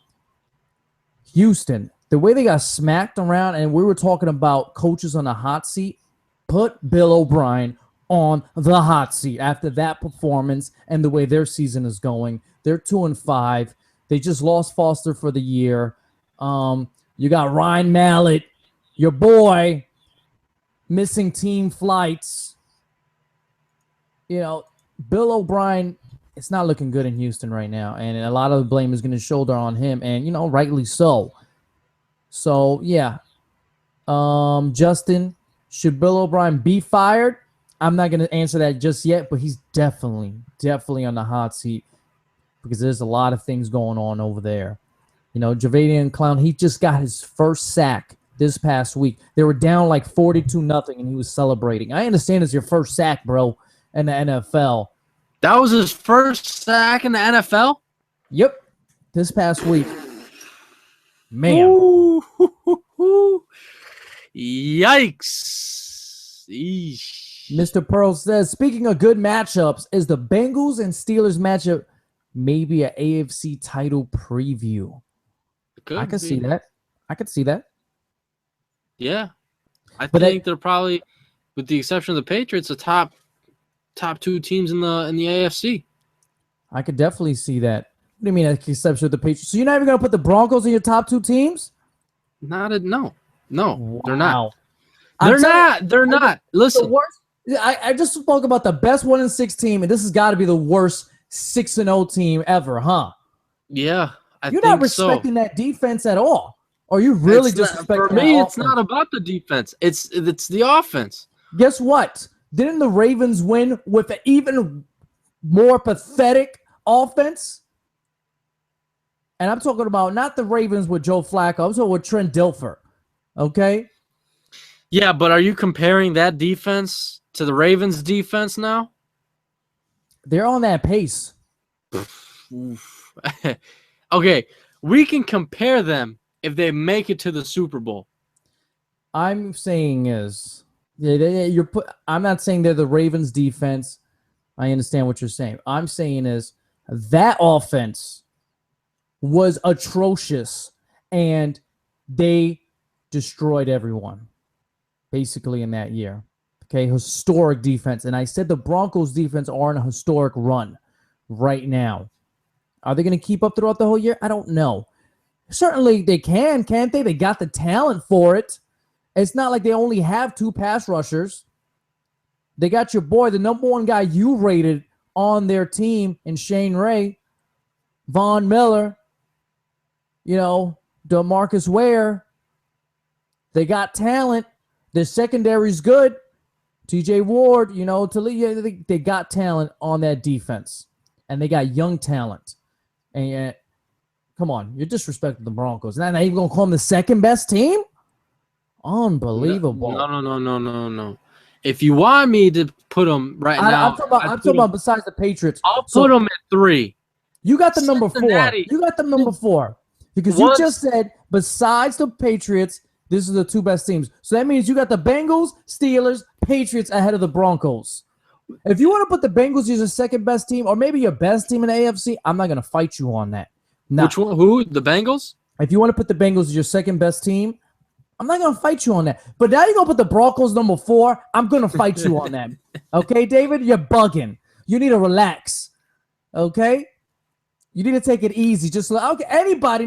Houston, the way they got smacked around, and we were talking about coaches on the hot seat, put Bill O'Brien on the hot seat after that performance and the way their season is going. They're 2-5. They just lost Foster for the year. You got Ryan Mallett, your boy, missing team flights. Bill O'Brien, it's not looking good in Houston right now, and a lot of the blame is going to shoulder on him, and rightly so. So yeah, Justin, should Bill O'Brien be fired? I'm not going to answer that just yet, but he's definitely on the hot seat because there's a lot of things going on over there. Jadeveon Clown, he just got his first sack this past week. They were down like 42-0, and he was celebrating. I understand it's your first sack, bro, in the NFL. That was his first sack in the NFL? Yep, this past week. Man. Ooh, yikes. Eesh. Mr. Pearl says, speaking of good matchups, is the Bengals and Steelers matchup maybe an AFC title preview? I could see that. Yeah. I think they're probably, with the exception of the Patriots, the top 2 teams in the AFC. I could definitely see that. What do you mean, with the exception of the Patriots? So you're not even going to put the Broncos in your top 2 teams? No. Wow. They're not. They're not. Listen. I just spoke about the best 1-6 team, and this has got to be the worst 6-0 team ever, huh? Yeah, you're not respecting that defense at all. Or you really disrespecting for me? That it's not about the defense. It's the offense. Guess what? Didn't the Ravens win with an even more pathetic offense? And I'm talking about not the Ravens with Joe Flacco. I'm talking with Trent Dilfer. Okay? Yeah, but are you comparing that defense to the Ravens defense now? They're on that pace. Okay, we can compare them if they make it to the Super Bowl. I'm saying is, I'm not saying they're the Ravens defense. I understand what you're saying. I'm saying is that offense was atrocious, and they destroyed everyone basically in that year. Okay, historic defense. And I said the Broncos defense are on a historic run right now. Are they going to keep up throughout the whole year? I don't know. Certainly they can, can't they? They got the talent for it. It's not like they only have 2 pass rushers. They got your boy, the number 1 guy you rated on their team in Shane Ray, Von Miller, DeMarcus Ware. They got talent. Their secondary's good. TJ Ward, Talia, they got talent on that defense. And they got young talent. And come on, you're disrespecting the Broncos. Now you're going to call them the second best team? Unbelievable. No. If you want me to put them now. I'm talking about besides the Patriots. I'll put them at 3. You got the number 4. You got the number 4. Because you just said, besides the Patriots, this is the 2 best teams. So that means you got the Bengals, Steelers, Patriots ahead of the Broncos. If you want to put the Bengals as your second best team, or maybe your best team in the AFC, I'm not going to fight you on that. Now, which one? Who? The Bengals? If you want to put the Bengals as your second best team, I'm not going to fight you on that. But now you're going to put the Broncos number 4. I'm going to fight you on that. Okay, David? You're bugging. You need to relax. Okay? You need to take it easy. Okay, everybody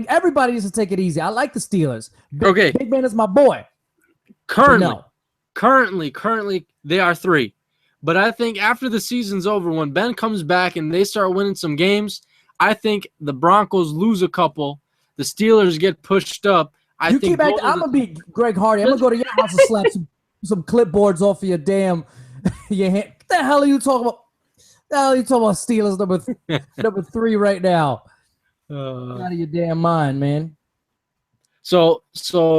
needs to take it easy. I like the Steelers. Big Ben is my boy. Currently, they are 3. But I think after the season's over, when Ben comes back and they start winning some games, I think the Broncos lose a couple. The Steelers get pushed up. I'm going to be Greg Hardy. I'm going to go to your house and slap some clipboards off of your damn your hand. What the hell are you talking about? The hell are you talking about Steelers number 3 right now? Out of your damn mind, man. So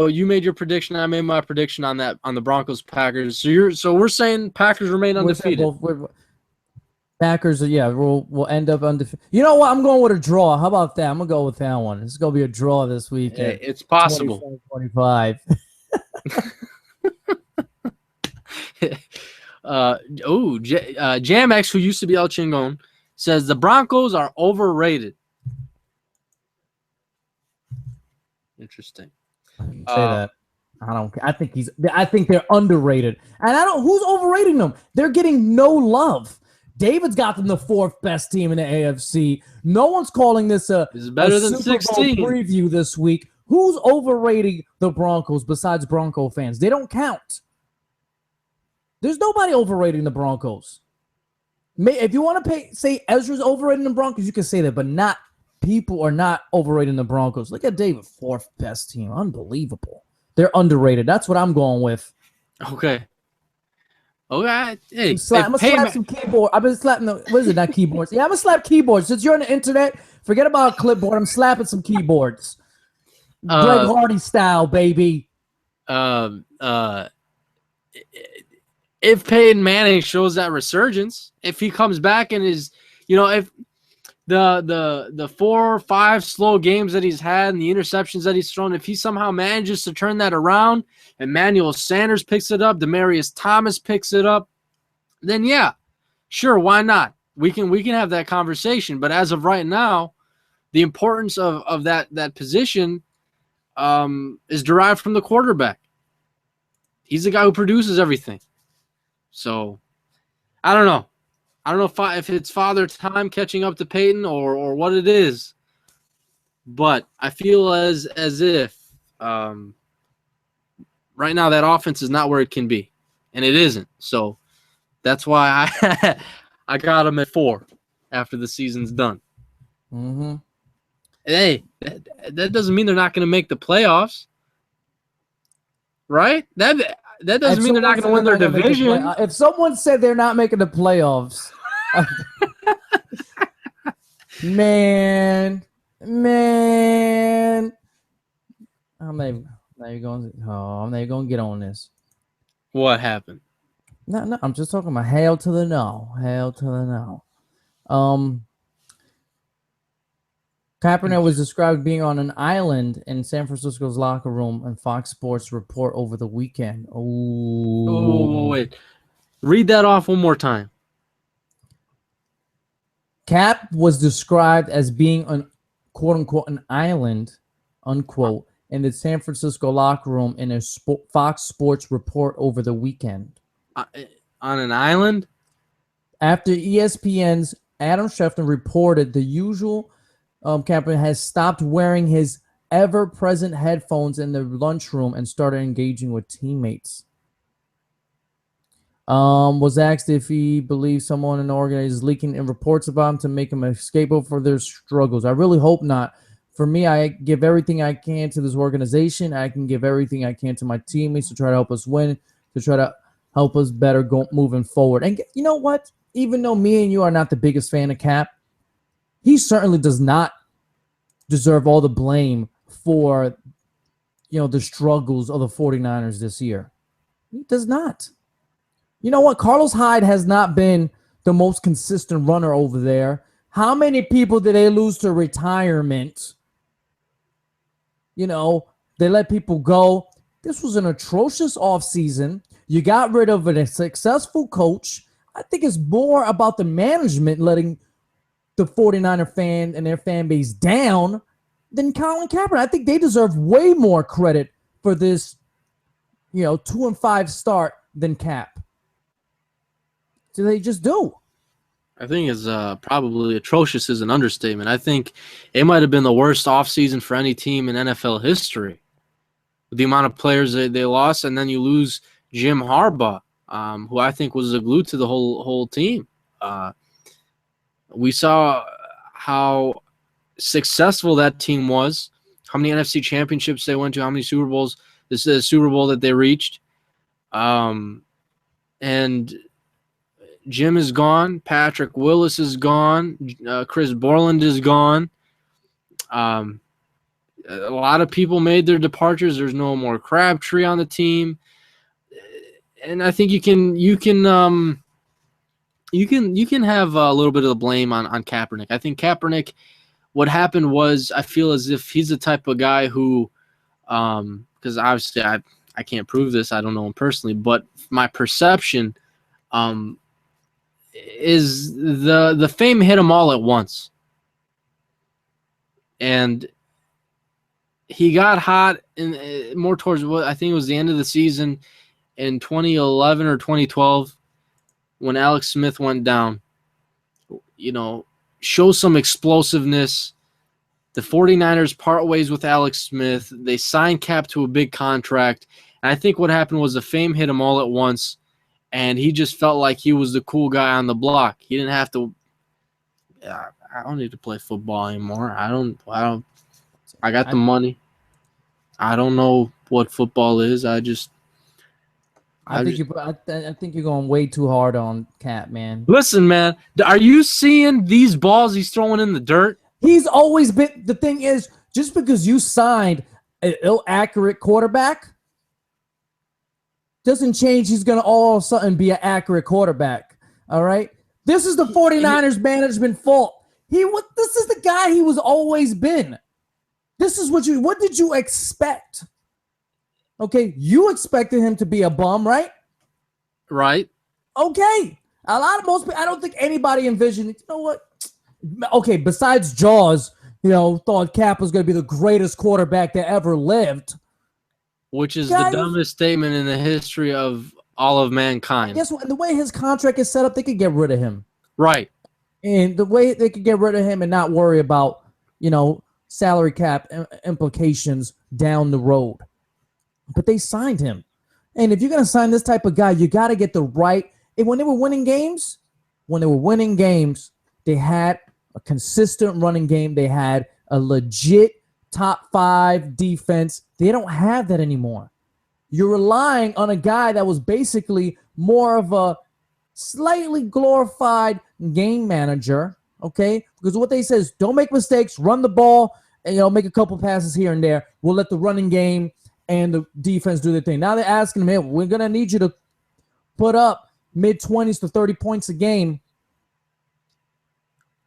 you made your prediction. I made my prediction on the Broncos Packers. So we're saying Packers remain undefeated. Packers, we'll end up undefeated. You know what? I'm going with a draw. How about that? I'm gonna go with that one. It's gonna be a draw this week. Hey, it's possible. 25. Jamex, who used to be El Chingon, says the Broncos are overrated. Interesting. Say that. I don't. I think they're underrated, and who's overrating them? They're getting no love. David's got them the 4th best team in the AFC. No one's calling this a better than Super 16 Bowl preview this week. Who's overrating the Broncos besides Bronco fans? They don't count. There's nobody overrating the Broncos. If you want to say Ezra's overrating the Broncos, you can say that, but not. People are not overrating the Broncos. Look at David, 4th best team. Unbelievable. They're underrated. That's what I'm going with. Okay. Hey, I'm gonna slap some keyboard. I've been slapping what is it? Not keyboards. Yeah, I'm gonna slap keyboards. Since you're on the internet, forget about a clipboard. I'm slapping some keyboards. Greg Hardy style, baby. If Peyton Manning shows that resurgence, if he comes back and is, if the 4 or 5 slow games that he's had and the interceptions that he's thrown, if he somehow manages to turn that around, Emmanuel Sanders picks it up, Demaryius Thomas picks it up, then yeah, sure, why not? We can have that conversation. But as of right now, the importance of that position is derived from the quarterback. He's the guy who produces everything. So I don't know. I don't know if it's father time catching up to Peyton or what it is, but I feel as if right now that offense is not where it can be, and it isn't. So that's why I got them at 4 after the season's done. Mm-hmm. Hey, that doesn't mean they're not going to make the playoffs, right? That doesn't mean they're not going to win their division. If someone said they're not making the playoffs, man, Man, I'm not even going to get on this. What happened? No, I'm just talking about hail to the no. Hail to the no. Kaepernick was described being on an island in San Francisco's locker room, and Fox Sports report over the weekend. Oh, wait. Read that off one more time. Cap was described as being on, quote unquote, an island, unquote, in the San Francisco locker room in a Fox Sports report over the weekend. On an island? After ESPN's Adam Schefter reported the usual Kaepernick has stopped wearing his ever-present headphones in the lunchroom and started engaging with teammates. Was asked if he believes someone in the organization is leaking in reports about him to make him a scapegoat for their struggles. I really hope not. For me, I give everything I can to this organization. I can give everything I can to my teammates to try to help us win, to try to help us better go moving forward. And you know what? Even though me and you are not the biggest fan of Cap, he certainly does not deserve all the blame for, the struggles of the 49ers this year. He does not. You know what? Carlos Hyde has not been the most consistent runner over there. How many people did they lose to retirement? They let people go. This was an atrocious offseason. You got rid of a successful coach. I think it's more about the management letting the 49er fan and their fan base down than Colin Kaepernick. I think they deserve way more credit for this, 2-5 start than Cap. So they just do. I think it's probably atrocious is an understatement. I think it might have been the worst offseason for any team in NFL history. The amount of players they lost, and then you lose Jim Harbaugh, who I think was the glue to the whole team. We saw how successful that team was, how many NFC championships they went to, how many Super Bowls. This is a Super Bowl that they reached. And Jim is gone. Patrick Willis is gone. Chris Borland is gone. A lot of people made their departures. There's no more Crabtree on the team. And I think you can have a little bit of the blame on Kaepernick. I think Kaepernick, what happened was, I feel as if he's the type of guy who, because obviously I can't prove this, I don't know him personally, but my perception is the fame hit him all at once. And he got hot more towards what I think it was the end of the season in 2011 or 2012 when Alex Smith went down. Show some explosiveness. The 49ers part ways with Alex Smith. They signed Cap to a big contract. And I think what happened was the fame hit him all at once, and he just felt like he was the cool guy on the block. He didn't have to I don't need to play football anymore. I got the money. I don't know what football is. I think you're going way too hard on Cap, man. Listen, man, are you seeing these balls he's throwing in the dirt? He's always been. The thing is, just because you signed an inaccurate quarterback doesn't change he's going to all of a sudden be an accurate quarterback. All right? This is the 49ers management fault. This is the guy he was always been. This is what did you expect? Okay, you expected him to be a bum, right? Right. Okay. I don't think anybody envisioned, you know what? Okay, besides Jaws, thought Cap was going to be the greatest quarterback that ever lived. Which is the dumbest statement in the history of all of mankind. Guess what? The way his contract is set up, they could get rid of him. Right. And the way they could get rid of him and not worry about, salary cap implications down the road. But they signed him. And if you're going to sign this type of guy, you got to get the right. And when they were winning games, they had a consistent running game. They had a legit top 5 defense. They don't have that anymore. You're relying on a guy that was basically more of a slightly glorified game manager Okay, because what they say is don't make mistakes, run the ball, and make a couple passes here and there. We'll let the running game and the defense do their thing. Now they're asking him, hey, we're gonna need you to put up mid-20s to 30 points a game.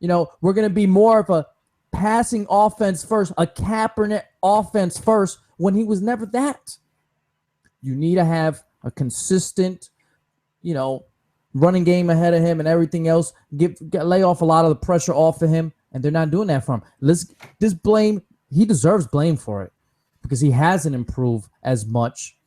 We're gonna be more of a passing offense first, a Kaepernick offense first, when he was never that. You need to have a consistent, running game ahead of him and everything else. Lay off a lot of the pressure off of him, and they're not doing that for him. He deserves blame for it because he hasn't improved as much.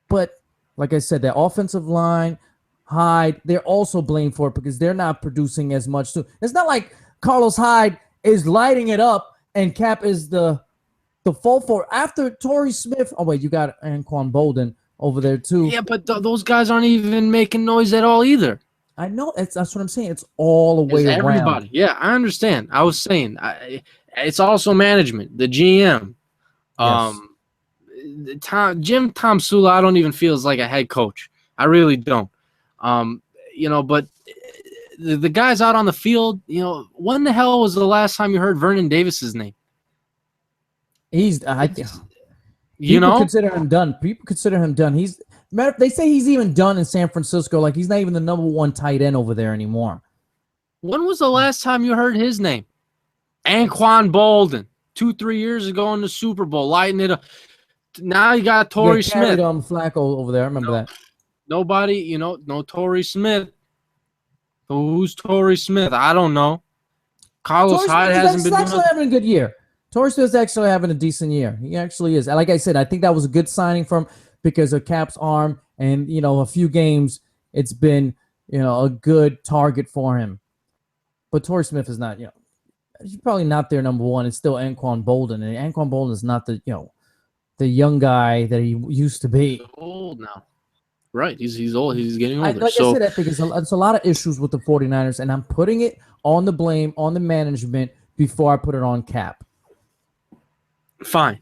But like I said, their offensive line, Hyde, they're also blamed for it because they're not producing as much too. It's not like Carlos Hyde is lighting it up and Cap is the fault for it. After Torrey Smith. Oh wait, you got Anquan Bolden over there too. Yeah, but those guys aren't even making noise at all either. I know. That's what I'm saying. It's all the way around. Everybody. Yeah, I understand. I was saying it's also management, the GM. Yes. Jim Tomsula, I don't even feel is like a head coach. I really don't. But the guys out on the field, when the hell was the last time you heard Vernon Davis's name? People consider him done. People consider him done. They say he's even done in San Francisco. Like he's not even the number one tight end over there anymore. When was the last time you heard his name? Anquan Bolden, 2-3 years ago in the Super Bowl, lighting it up. Now you got Torrey Smith. Flacco over there. I remember that. Nobody, no Torrey Smith. Who's Torrey Smith? I don't know. Carlos Hyde hasn't been actually having a good year. Torrey Smith's actually having a decent year. He actually is. Like I said, I think that was a good signing from because of Cap's arm and, a few games, it's been, a good target for him. But Torrey Smith is not, he's probably not their number one. It's still Anquan Bolden. And Anquan Bolden is not the young guy that he used to be. He's old now. Right. He's old. He's getting older. I said, I think it's a lot of issues with the 49ers, and I'm putting it on the blame on the management before I put it on Cap. Fine.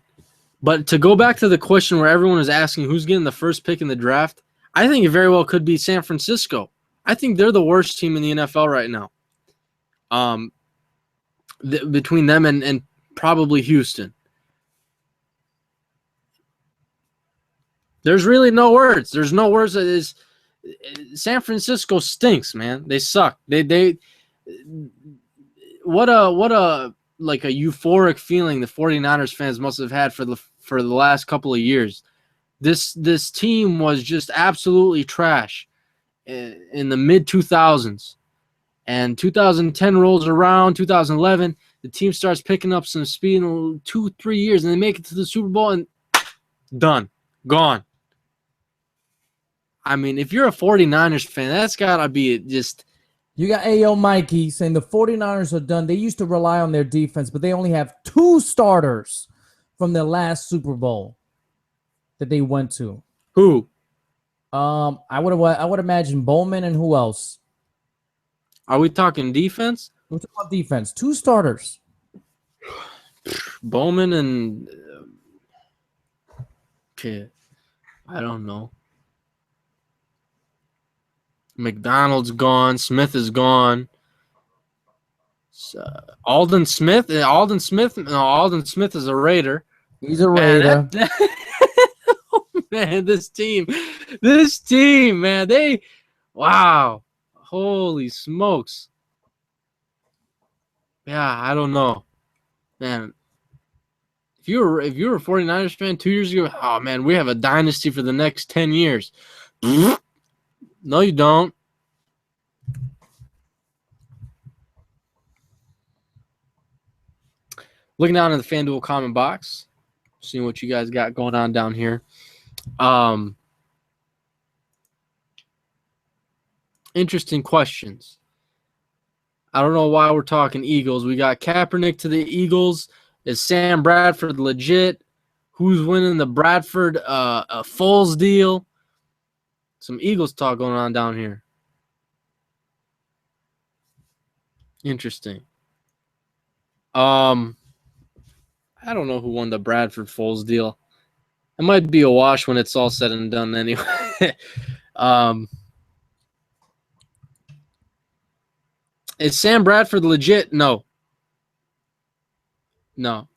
But to go back to the question where everyone is asking who's getting the first pick in the draft, I think it very well could be San Francisco. I think they're the worst team in the NFL right now. Between them and probably Houston. There's really no words. There's no words. San Francisco stinks, man. They suck. What a like a euphoric feeling the 49ers fans must have had for the last couple of years. This team was just absolutely trash in the mid 2000s. And 2010 rolls around, 2011, the team starts picking up some speed in 2-3 years, and they make it to the Super Bowl and done. Gone. I mean, if you're a 49ers fan, that's got to be just... You got A.O. Mikey saying the 49ers are done. They used to rely on their defense, but they only have 2 starters from their last Super Bowl that they went to. Who? I would imagine Bowman and who else? Are we talking defense? We're talking about defense. 2 starters. Bowman and... Okay. I don't know. McDonald's gone. Smith is gone. Alden Smith. Alden Smith is a Raider. He's a Raider. Man, this team, man, wow, holy smokes. Yeah, I don't know, man. If you were a 49ers fan 2 years ago, oh man, we have a dynasty for the next 10 years. No, you don't. Looking down in the FanDuel comment box, seeing what you guys got going on down here. Interesting questions. I don't know why we're talking Eagles. We got Kaepernick to the Eagles. Is Sam Bradford legit? Who's winning the Bradford Foles deal? Some Eagles talk going on down here. Interesting. I don't know who won the Bradford Foles deal. It might be a wash when it's all said and done anyway. Is Sam Bradford legit? No. No.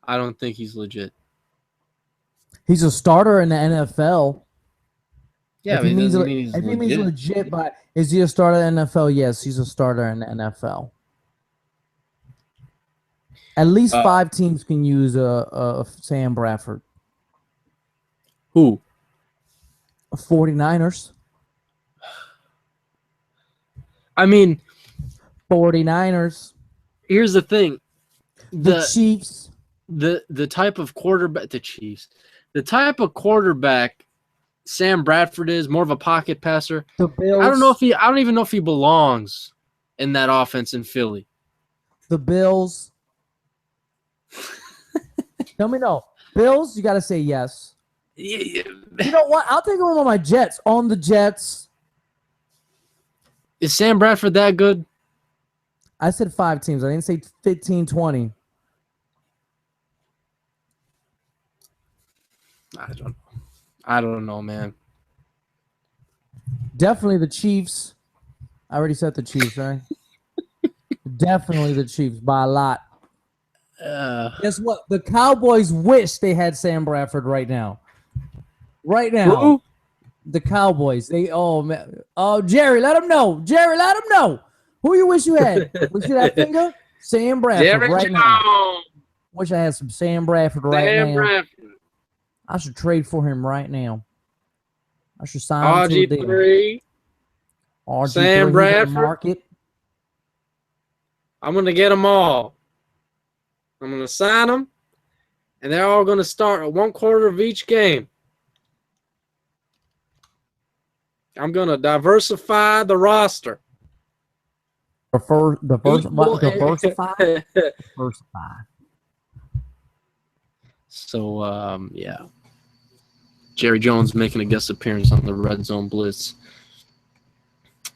I don't think he's legit. He's a starter in the NFL. Yeah, if he means legit. legit, but is he a starter in the NFL? Yes, he's a starter in the NFL. At least 5 teams can use a Sam Bradford. Who? 49ers. I mean, 49ers. Here's the thing. The Chiefs. The type of quarterback, the Chiefs. The type of quarterback Sam Bradford is, more of a pocket passer. The Bills. I don't even know if he belongs in that offense in Philly. The Bills. Tell me no. Bills, you got to say yes. Yeah. You know what? I'll take him on my Jets. On the Jets. Is Sam Bradford that good? I said 5 teams. I didn't say 15, 20. I don't know, man. Definitely the Chiefs. I already said the Chiefs, right? Definitely the Chiefs by a lot. Guess what? The Cowboys wish they had Sam Bradford right now. Right now. Who? The Cowboys. Jerry, let them know. Jerry, let them know. Who you wish you had? We see that finger? Sam Bradford Jerry right Jones. now. Wish I had some Sam Bradford right now. Bradford. I should trade for him right now. I should sign him to a deal. RG3. RG3 Sam Bradford. Market. I'm going to get them all. I'm going to sign them, and they're all going to start at 1 quarter of each game. I'm going to diversify the roster. Diversify. So, yeah. Jerry Jones making a guest appearance on the Red Zone Blitz.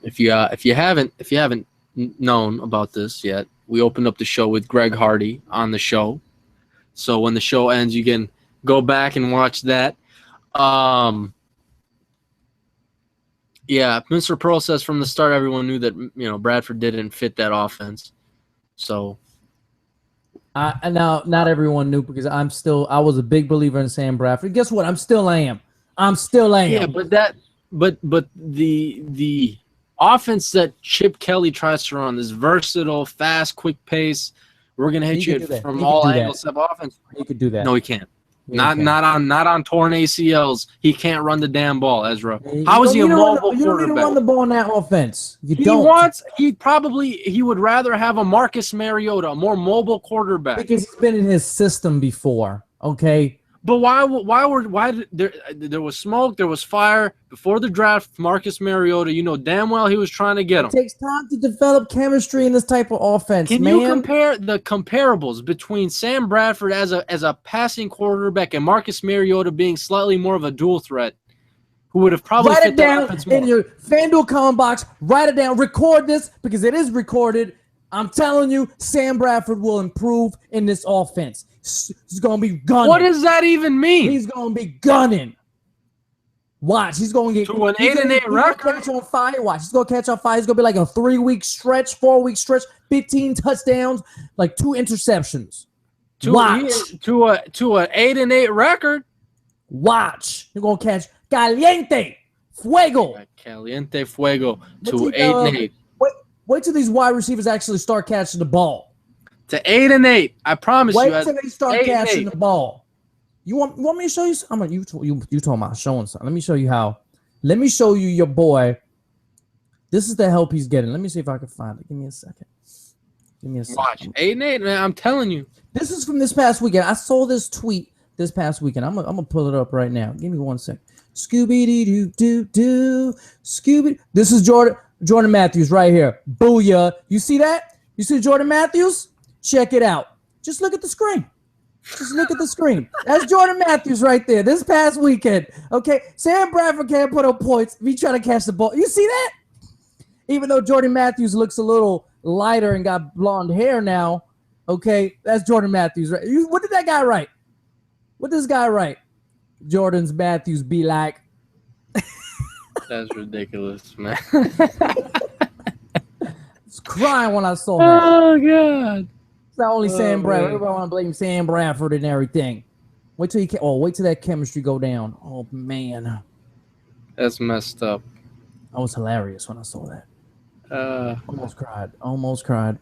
If you haven't known about this yet, we opened up the show with Greg Hardy on the show. So when the show ends, you can go back and watch that. Yeah, Mr. Pearl says from the start everyone knew that Bradford didn't fit that offense. So now not everyone knew because I was a big believer in Sam Bradford. Guess what? I still am. Yeah, but the offense that Chip Kelly tries to run, this versatile, fast, quick pace, we're gonna hit you from all angles of offense. He could do that. No, he can't. Not on torn ACLs. He can't run the damn ball, Ezra. How is he a mobile quarterback? You don't need to run the ball in that offense. He would rather have a Marcus Mariota, a more mobile quarterback. Because he's been in his system before. Okay. But why did there was smoke, there was fire before the draft? Marcus Mariota, damn well he was trying to get him. It takes time to develop chemistry in this type of offense. Can you compare the comparables between Sam Bradford as a passing quarterback and Marcus Mariota being slightly more of a dual threat, who would have probably write fit it down offense more? in your FanDuel comment box? Write it down. Record this because it is recorded. I'm telling you, Sam Bradford will improve in this offense. He's going to be gunning. What does that even mean? He's going to be gunning. Watch. He's going to get to an 8-8 record. Catch on fire. Watch. He's going to catch on fire. He's going to be like a 3-week stretch, 4-week stretch, 15 touchdowns, like 2 interceptions. Watch. To an 8-8 record. Watch. You're going to catch caliente fuego. Caliente fuego to 8-8. Wait till these wide receivers actually start catching the ball. To 8-8, I promise you. Wait till they start catching the ball. You want me to show you? You talking about showing something? Let me show you how. Let me show you your boy. This is the help he's getting. Let me see if I can find it. Give me a second. Watch 8-8, man. I'm telling you. This is from this past weekend. I saw this tweet this past weekend. I'm gonna pull it up right now. Give me 1 second. Scooby-Doo. Scooby. This is Jordan Matthews right here. Booyah. You see that? You see Jordan Matthews? Check it out. Just look at the screen. That's Jordan Matthews right there. This past weekend. Okay. Sam Bradford can't put up points if he trying to catch the ball. You see that? Even though Jordan Matthews looks a little lighter and got blonde hair now. Okay. That's Jordan Matthews. Right? What did that guy write? What does this guy write? Jordan's Matthews be like. That's ridiculous, man. crying when I saw that. Oh God! It's not only Sam Bradford. Man. Everybody want to blame Sam Bradford and everything. Wait till that chemistry go down. Oh man, That's messed up. that was hilarious when I saw that. Almost cried.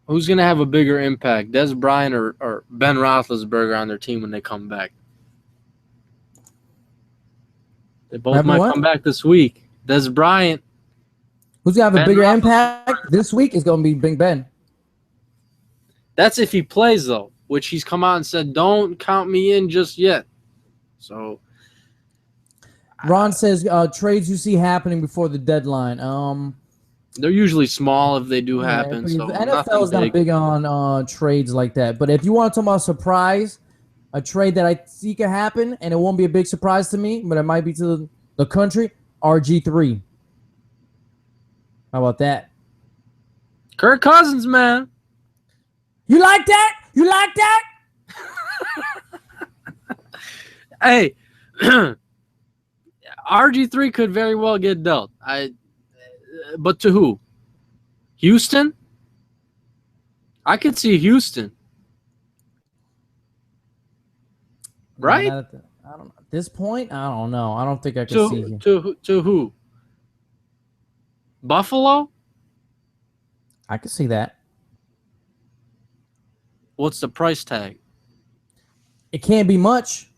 Who's gonna have a bigger impact, Des Bryant or Ben Roethlisberger on their team when they come back? They both might come back this week. Des Bryant. Who's gonna have a bigger impact this week is gonna be Big Ben. That's if he plays though, which he's come out and said, "Don't count me in just yet." So, Ron says trades you see happening before the deadline. They're usually small if they do happen. So the NFL is not big on trades like that. But if you want to talk about surprise, a trade that I see can happen, and it won't be a big surprise to me, but it might be to the country, RG3. How about that? Kirk Cousins, man. You like that? You like that? Hey, RG3 could very well get dealt. But to who? Houston? I could see Houston. Right? I don't. At this point, I don't know. I don't think I can see him. To who? Buffalo? I can see that. What's the price tag? It can't be much.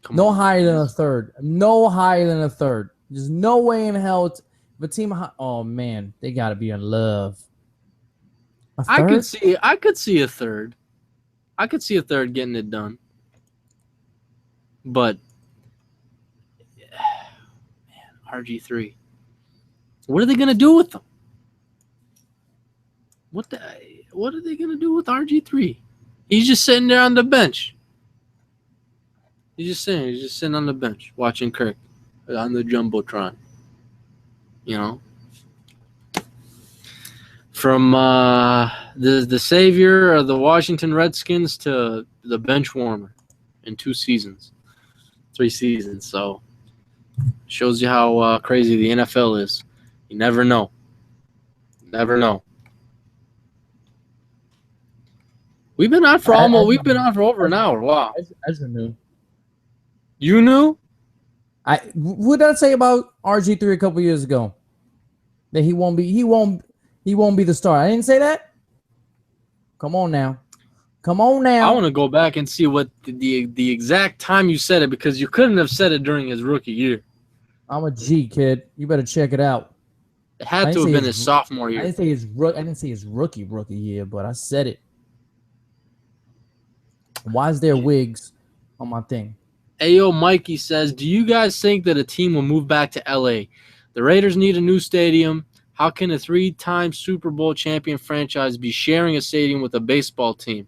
No higher than a third. No higher than a third. There's no way in hell. The team. Oh man, they got to be in love. I could see a third. I could see a third getting it done. But man, RG3. What are they gonna do with them? What are they gonna do with RG3? He's just sitting there on the bench. He's just sitting on the bench watching Kirk on the Jumbotron. You know? From the savior of the Washington Redskins to the bench warmer in 3 seasons. So shows you how crazy the NFL is. You never know. Never know. We've been on for over an hour. Wow. Ezra knew. You knew? What did I say about RG3 a couple years ago? That he won't be the star. I didn't say that. Come on now. I want to go back and see what the exact time you said it, because you couldn't have said it during his rookie year. I'm a G, kid. You better check it out. It had to have been his sophomore year. I didn't say his rookie year, but I said it. Why is there wigs on my thing? Ayo Mikey says, do you guys think that a team will move back to LA? The Raiders need a new stadium. How can a 3-time Super Bowl champion franchise be sharing a stadium with a baseball team?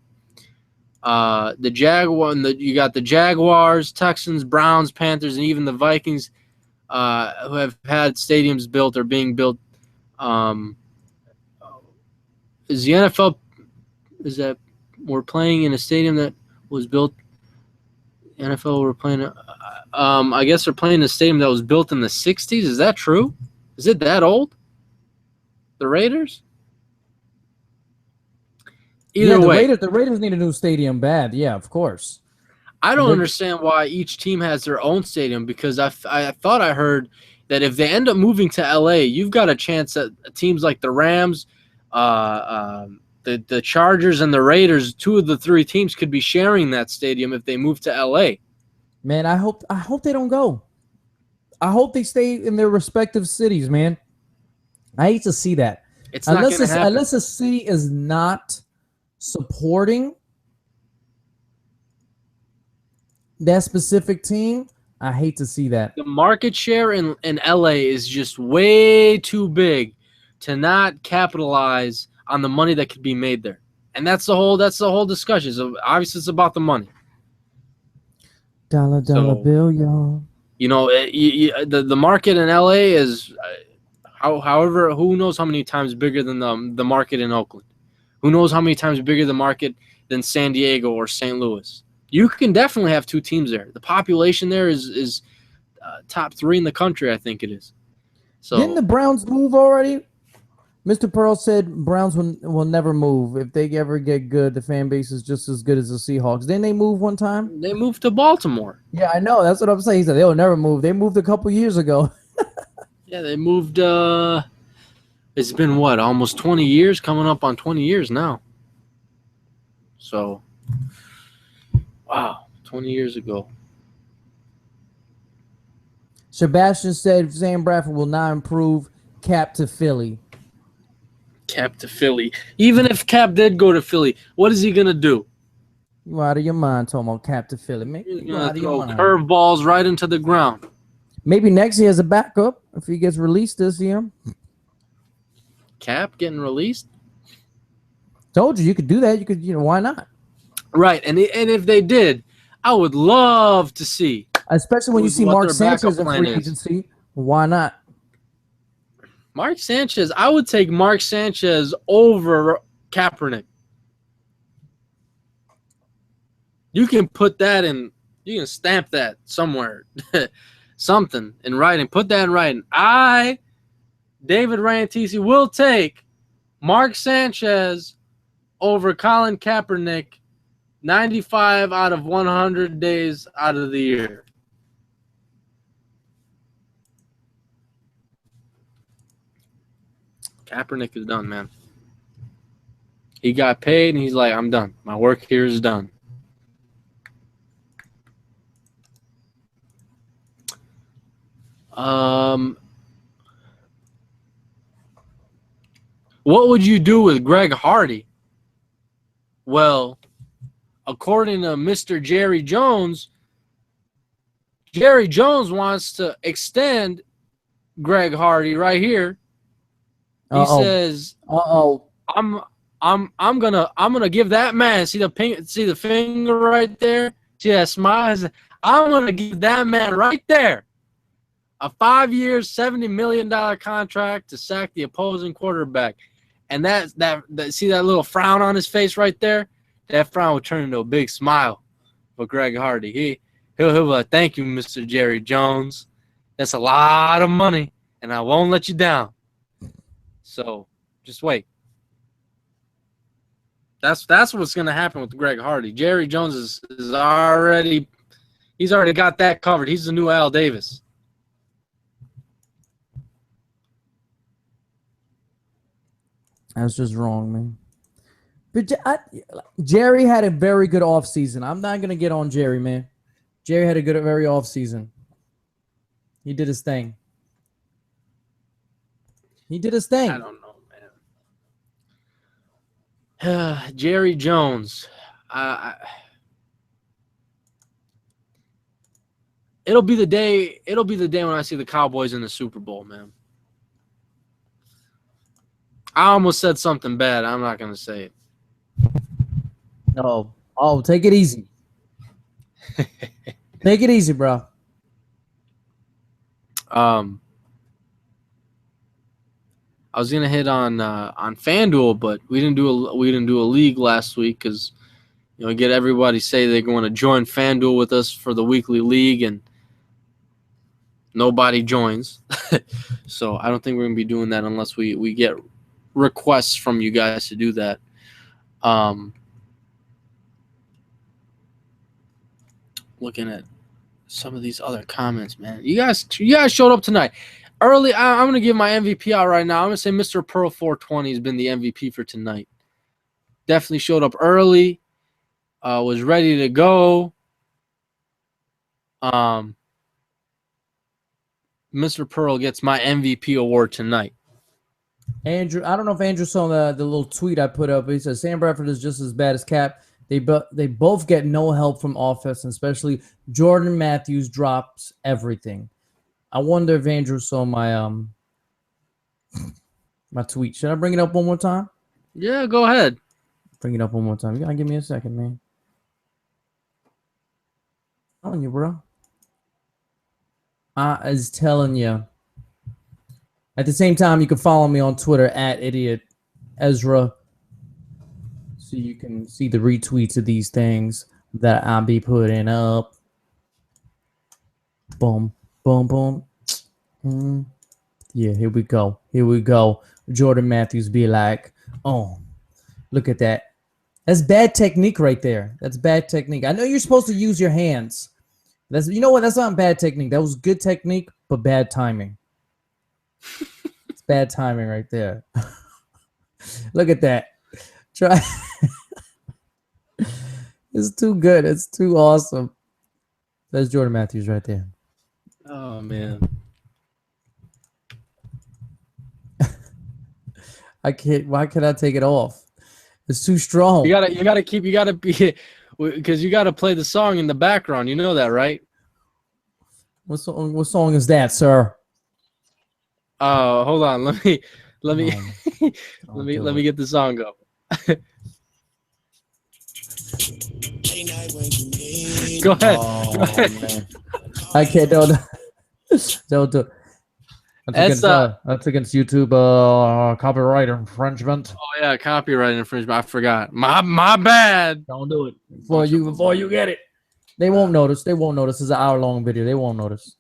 You got the Jaguars, Texans, Browns, Panthers, and even the Vikings who have had stadiums built or being built. Is the NFL that we're playing in a stadium that was built? NFL we're playing. I guess they're playing in a stadium that was built in the 60s. Is that true? Is it that old? The Raiders? Either way. The Raiders need a new stadium bad. Yeah, of course. I don't understand why each team has their own stadium, because I thought I heard that if they end up moving to LA, you've got a chance that teams like the Rams, the Chargers, and the Raiders, 2 of the 3 teams could be sharing that stadium if they move to LA. Man, I hope they don't go. I hope they stay in their respective cities, man. I hate to see that. It's not going to happen. Unless a city is not supporting that specific team, I hate to see that. The market share in LA is just way too big to not capitalize on the money that could be made there. And that's the whole discussion. So obviously it's about the money. Dollar bill, y'all. You know, the market in LA is however, who knows how many times bigger than the market in Oakland. Who knows how many times bigger the market than San Diego or St. Louis. You can definitely have 2 teams there. The population there is top 3 in the country, I think it is. So didn't the Browns move already? Mr. Pearl said Browns will never move. If they ever get good, the fan base is just as good as the Seahawks. Didn't they move one time? they moved to Baltimore. Yeah, I know. That's what I'm saying. He said they'll never move. They moved a couple years ago. Yeah, they moved. It's been what, almost 20 years, coming up on 20 years now. So, wow, 20 years ago. Sebastian said Sam Bradford will not improve. Cap to Philly. Cap to Philly. Even if Cap did go to Philly, what is he going to do? You out of your mind talking about Cap to Philly. Maybe He's you going out to of your throw mind. curveballs right into the ground. Maybe next year as a backup if he gets released this year. Cap getting released? Told you could do that. You could, why not? Right, and if they did, I would love to see. Especially when you see what Mark their backup Sanchez in plan free is. agency. Why not? Mark Sanchez, I would take Mark Sanchez over Kaepernick. You can put that in, you can stamp that somewhere, something in writing. Put that in writing. I, David Rantisi, will take Mark Sanchez over Colin Kaepernick 95 out of 100 days out of the year. Kaepernick is done, man. He got paid, and he's like, I'm done. My work here is done. What would you do with Greg Hardy? Well, according to Mr. Jerry Jones wants to extend Greg Hardy right here. He says, I'm gonna give that man, see the finger right there? See that smile? I'm gonna give that man right there a 5-year, $70 million contract to sack the opposing quarterback. And that see that little frown on his face right there? That frown will turn into a big smile for Greg Hardy. He'll be like, thank you, Mr. Jerry Jones. That's a lot of money, and I won't let you down. So just wait. That's what's gonna happen with Greg Hardy. Jerry Jones is already got that covered. He's the new Al Davis. That's just wrong, man. But Jerry had a very good offseason. I'm not going to get on Jerry, man. Jerry had a very offseason. He did his thing. I don't know, man. Jerry Jones. It'll be the day when I see the Cowboys in the Super Bowl, man. I almost said something bad. I'm not going to say it. No. Oh, take it easy. Take it easy, bro. I was gonna hit on FanDuel, but we didn't do a league last week because get everybody say they're going to join FanDuel with us for the weekly league, and nobody joins. So I don't think we're gonna be doing that unless we get requests from you guys to do that. Looking at some of these other comments, man. You guys showed up tonight early. I'm gonna give my MVP out right now. I'm gonna say Mr. Pearl 420 has been the MVP for tonight. Definitely showed up early. Was ready to go. Mr. Pearl gets my MVP award tonight. Andrew, I don't know if Andrew saw the little tweet I put up. He says Sam Bradford is just as bad as Cap. They both get no help from offense, and especially Jordan Matthews drops everything. I wonder if Andrew saw my my tweet. Should I bring it up one more time? Yeah, go ahead. Bring it up one more time. You gotta give me a second, man. I'm telling you, bro. I is telling you. At the same time, you can follow me on Twitter at Idiot Ezra, so you can see the retweets of these things that I'll be putting up. Boom. Boom, boom. Yeah, here we go. Here we go. Jordan Matthews be like, oh, look at that. That's bad technique right there. That's bad technique. I know you're supposed to use your hands. You know what? That's not bad technique. That was good technique, but bad timing. It's bad timing right there. Look at that. Try. It's too good. It's too awesome. That's Jordan Matthews right there. Oh man. I can't. Why can I take it off? It's too strong. You gotta be, because you gotta play the song in the background. You know that, right? What song is that, sir? Hold on. Let me let me get the song go. Go ahead. Go ahead. Man. I can't. Don't do it. That's against YouTube copyright infringement. Oh yeah, copyright infringement. I forgot. My bad. Don't do it before you get it. They won't notice. They won't notice. It's an hour-long video. They won't notice.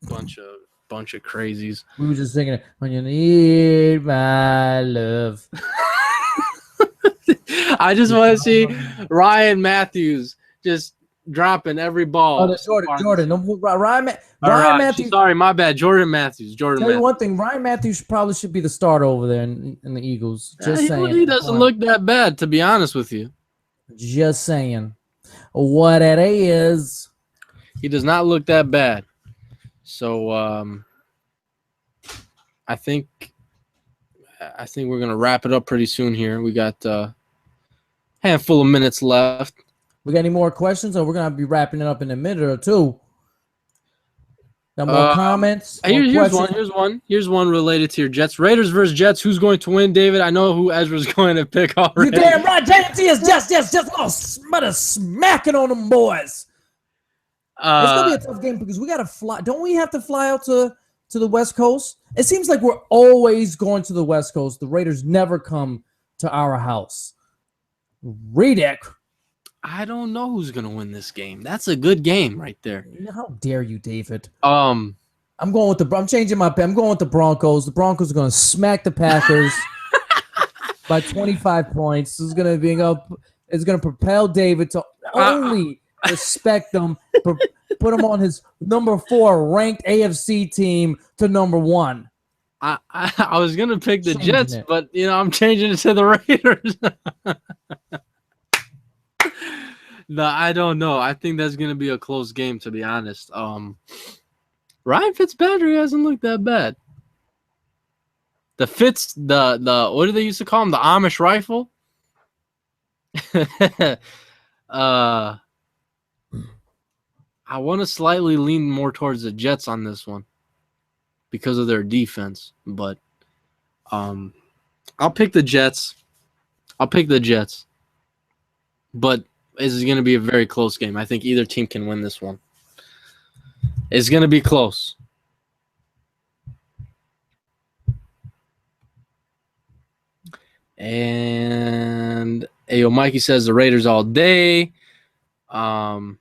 Bunch of crazies. We were just singing it. When you need my love. I just want to see Ryan Matthews just dropping every ball. Oh, Jordan. Ryan Matthews. Sorry, my bad. Jordan Matthews. Tell you one thing. Ryan Matthews probably should be the starter over there in the Eagles. Just saying. He doesn't look that bad, to be honest with you. Just saying. What it is. He does not look that bad. So I think we're gonna wrap it up pretty soon here. We got a handful of minutes left. We got any more questions, or we're gonna be wrapping it up in a minute or two? Got more comments? Here's one related to your Jets. Raiders versus Jets. Who's going to win, David? I know who Ezra's going to pick already. You're damn right. JT is just better smacking on them boys. It's gonna be a tough game because we gotta fly. Don't we have to fly out to the West Coast? It seems like we're always going to the West Coast. The Raiders never come to our house. Read it. I don't know who's gonna win this game. That's a good game right there. How dare you, David? I'm changing my pick. I'm going with the Broncos. The Broncos are gonna smack the Packers by 25 points. It's gonna propel David to only respect them. Put him on his number 4 ranked AFC team to number 1. I was gonna pick the Jets, but I'm changing it to the Raiders. No, I don't know. I think that's gonna be a close game, to be honest. Ryan Fitzpatrick hasn't looked that bad. The what do they used to call him? The Amish rifle. I want to slightly lean more towards the Jets on this one because of their defense, but I'll pick the Jets. But this is going to be a very close game. I think either team can win this one. It's going to be close. And Mikey says the Raiders all day. Whatever.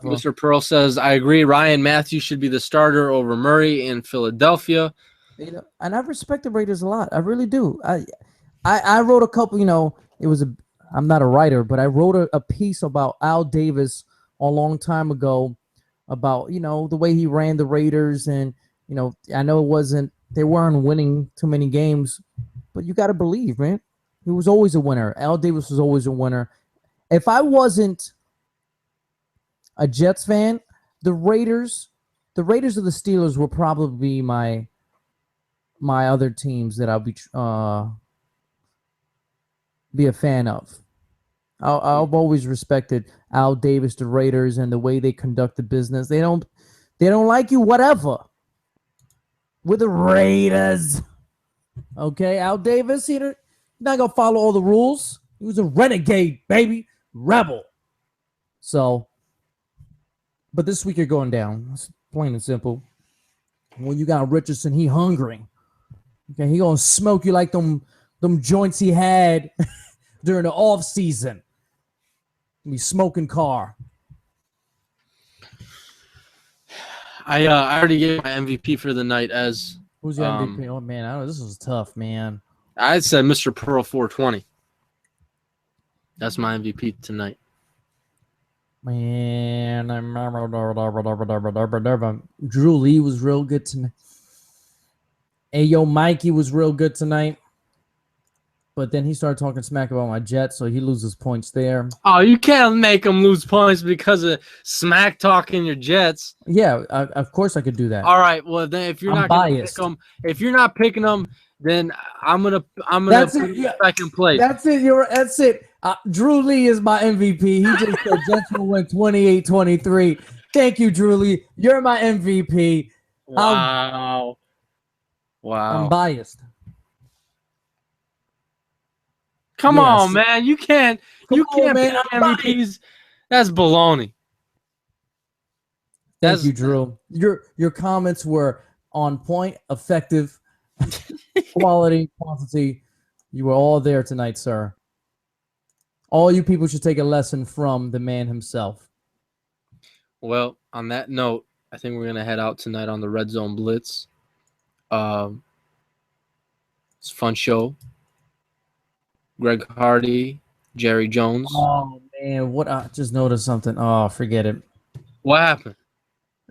Mr. Pearl says, I agree. Ryan Matthews should be the starter over Murray in Philadelphia. And I respect the Raiders a lot. I really do. I wrote a couple, I'm not a writer, but I wrote a piece about Al Davis a long time ago about, the way he ran the Raiders. And, I know they weren't winning too many games, but you got to believe, man. He was always a winner. Al Davis was always a winner. If I wasn't a Jets fan, the Raiders or the Steelers will probably be my other teams that I'll be a fan of. I've always respected Al Davis, the Raiders, and the way they conduct the business. They don't like you, whatever. We're the Raiders. Okay, Al Davis, he's not gonna follow all the rules. He was a renegade, baby, rebel. So, but this week you're going down. It's plain and simple. When you got Richardson, he hungry. Okay, he gonna smoke you like them joints he had during the off season. Be smoking car. I already gave my MVP for the night as Who's your MVP? Oh man, I don't know. This was tough, man. I said Mr. Pearl 420. That's my MVP tonight. Man, Drew Lee was real good tonight. Ayo Mikey was real good tonight. But then he started talking smack about my Jets, so he loses points there. Oh, you can't make him lose points because of smack talking your Jets. Yeah, of course I could do that. All right, well then if you're not gonna pick them, if you're not picking them, then I'm gonna That's put it. you in second place. That's it. That's it. Drew Lee is my MVP. He just said Jets will win 28-23. Thank you, Drew Lee. You're my MVP. Wow. I'm biased. Come on, man. You can't pick MVPs. That's baloney. Thank you, Drew. Your comments were on point, effective, quality, quantity. You were all there tonight, sir. All you people should take a lesson from the man himself. Well, on that note, I think we're gonna head out tonight on the Red Zone Blitz. It's a fun show. Greg Hardy, Jerry Jones. Oh man, what? I just noticed something. Oh, forget it. What happened?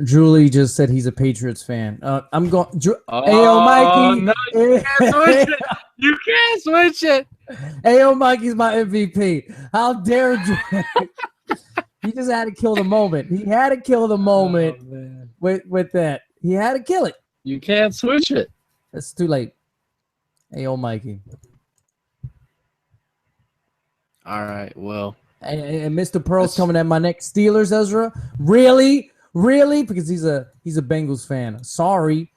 Drew Lee just said he's a Patriots fan. I'm going. Ayo, Mikey. No, you can't switch it. You can't switch it. Ayo, Mikey's my MVP. How dare Drew? He just had to kill the moment. He had to kill the moment with that. He had to kill it. You can't switch it. It's too late. Ayo, Mikey. All right, well. And Mr. Pearl's coming at my neck. Steelers, Ezra? Really? Really? Because he's a Bengals fan. Sorry.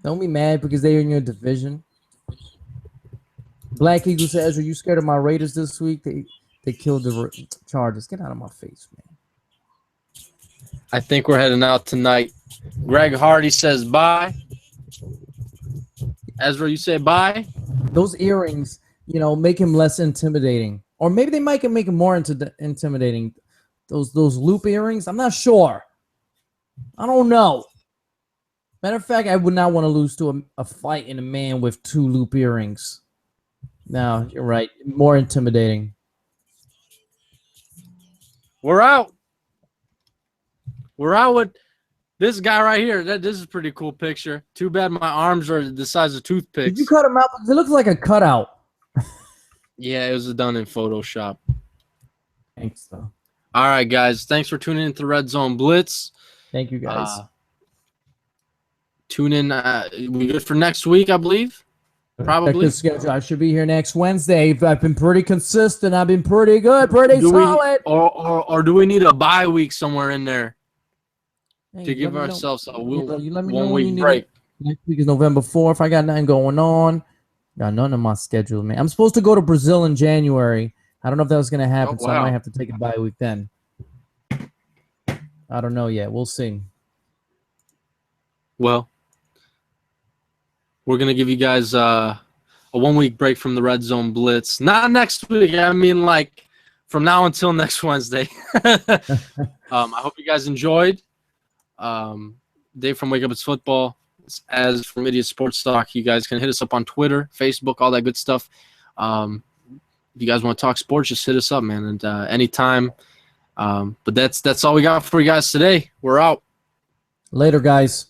Don't be mad because they're in your division. Black Eagle says, Ezra, you scared of my Raiders this week? They killed the Chargers. Get out of my face, man. I think we're heading out tonight. Greg Hardy says bye. Ezra, you say bye? Those earrings, make him less intimidating. Or maybe they might make him more intimidating. Those loop earrings, I'm not sure. I don't know. Matter of fact, I would not want to lose to a fight in a man with 2 loop earrings. No, you're right. More intimidating. We're out. We're out with this guy right here. This is a pretty cool picture. Too bad my arms are the size of toothpicks. Did you cut him out? It looks like a cutout. Yeah, it was done in Photoshop. Thanks, though. All right, guys. Thanks for tuning in to Red Zone Blitz. Thank you, guys. Tune in. We good for next week, I believe. Probably. I should be here next Wednesday. I've been pretty consistent. I've been pretty good, pretty solid. Or do we need a bye week somewhere in there to give ourselves a one-week break? Next week is November 4th. I got nothing going on. Got none on my schedule, man. I'm supposed to go to Brazil in January. I don't know if that was going to happen, so I might have to take a bye week then. I don't know yet. We'll see. Well, we're going to give you guys a 1-week break from the Red Zone Blitz. Not next week. I mean, like, from now until next Wednesday. I hope you guys enjoyed. Dave from Wake Up It's Football. It's Az from Idiot Sports Talk. You guys can hit us up on Twitter, Facebook, all that good stuff. If you guys want to talk sports, just hit us up, man. And anytime. But that's all we got for you guys today. We're out. Later, guys.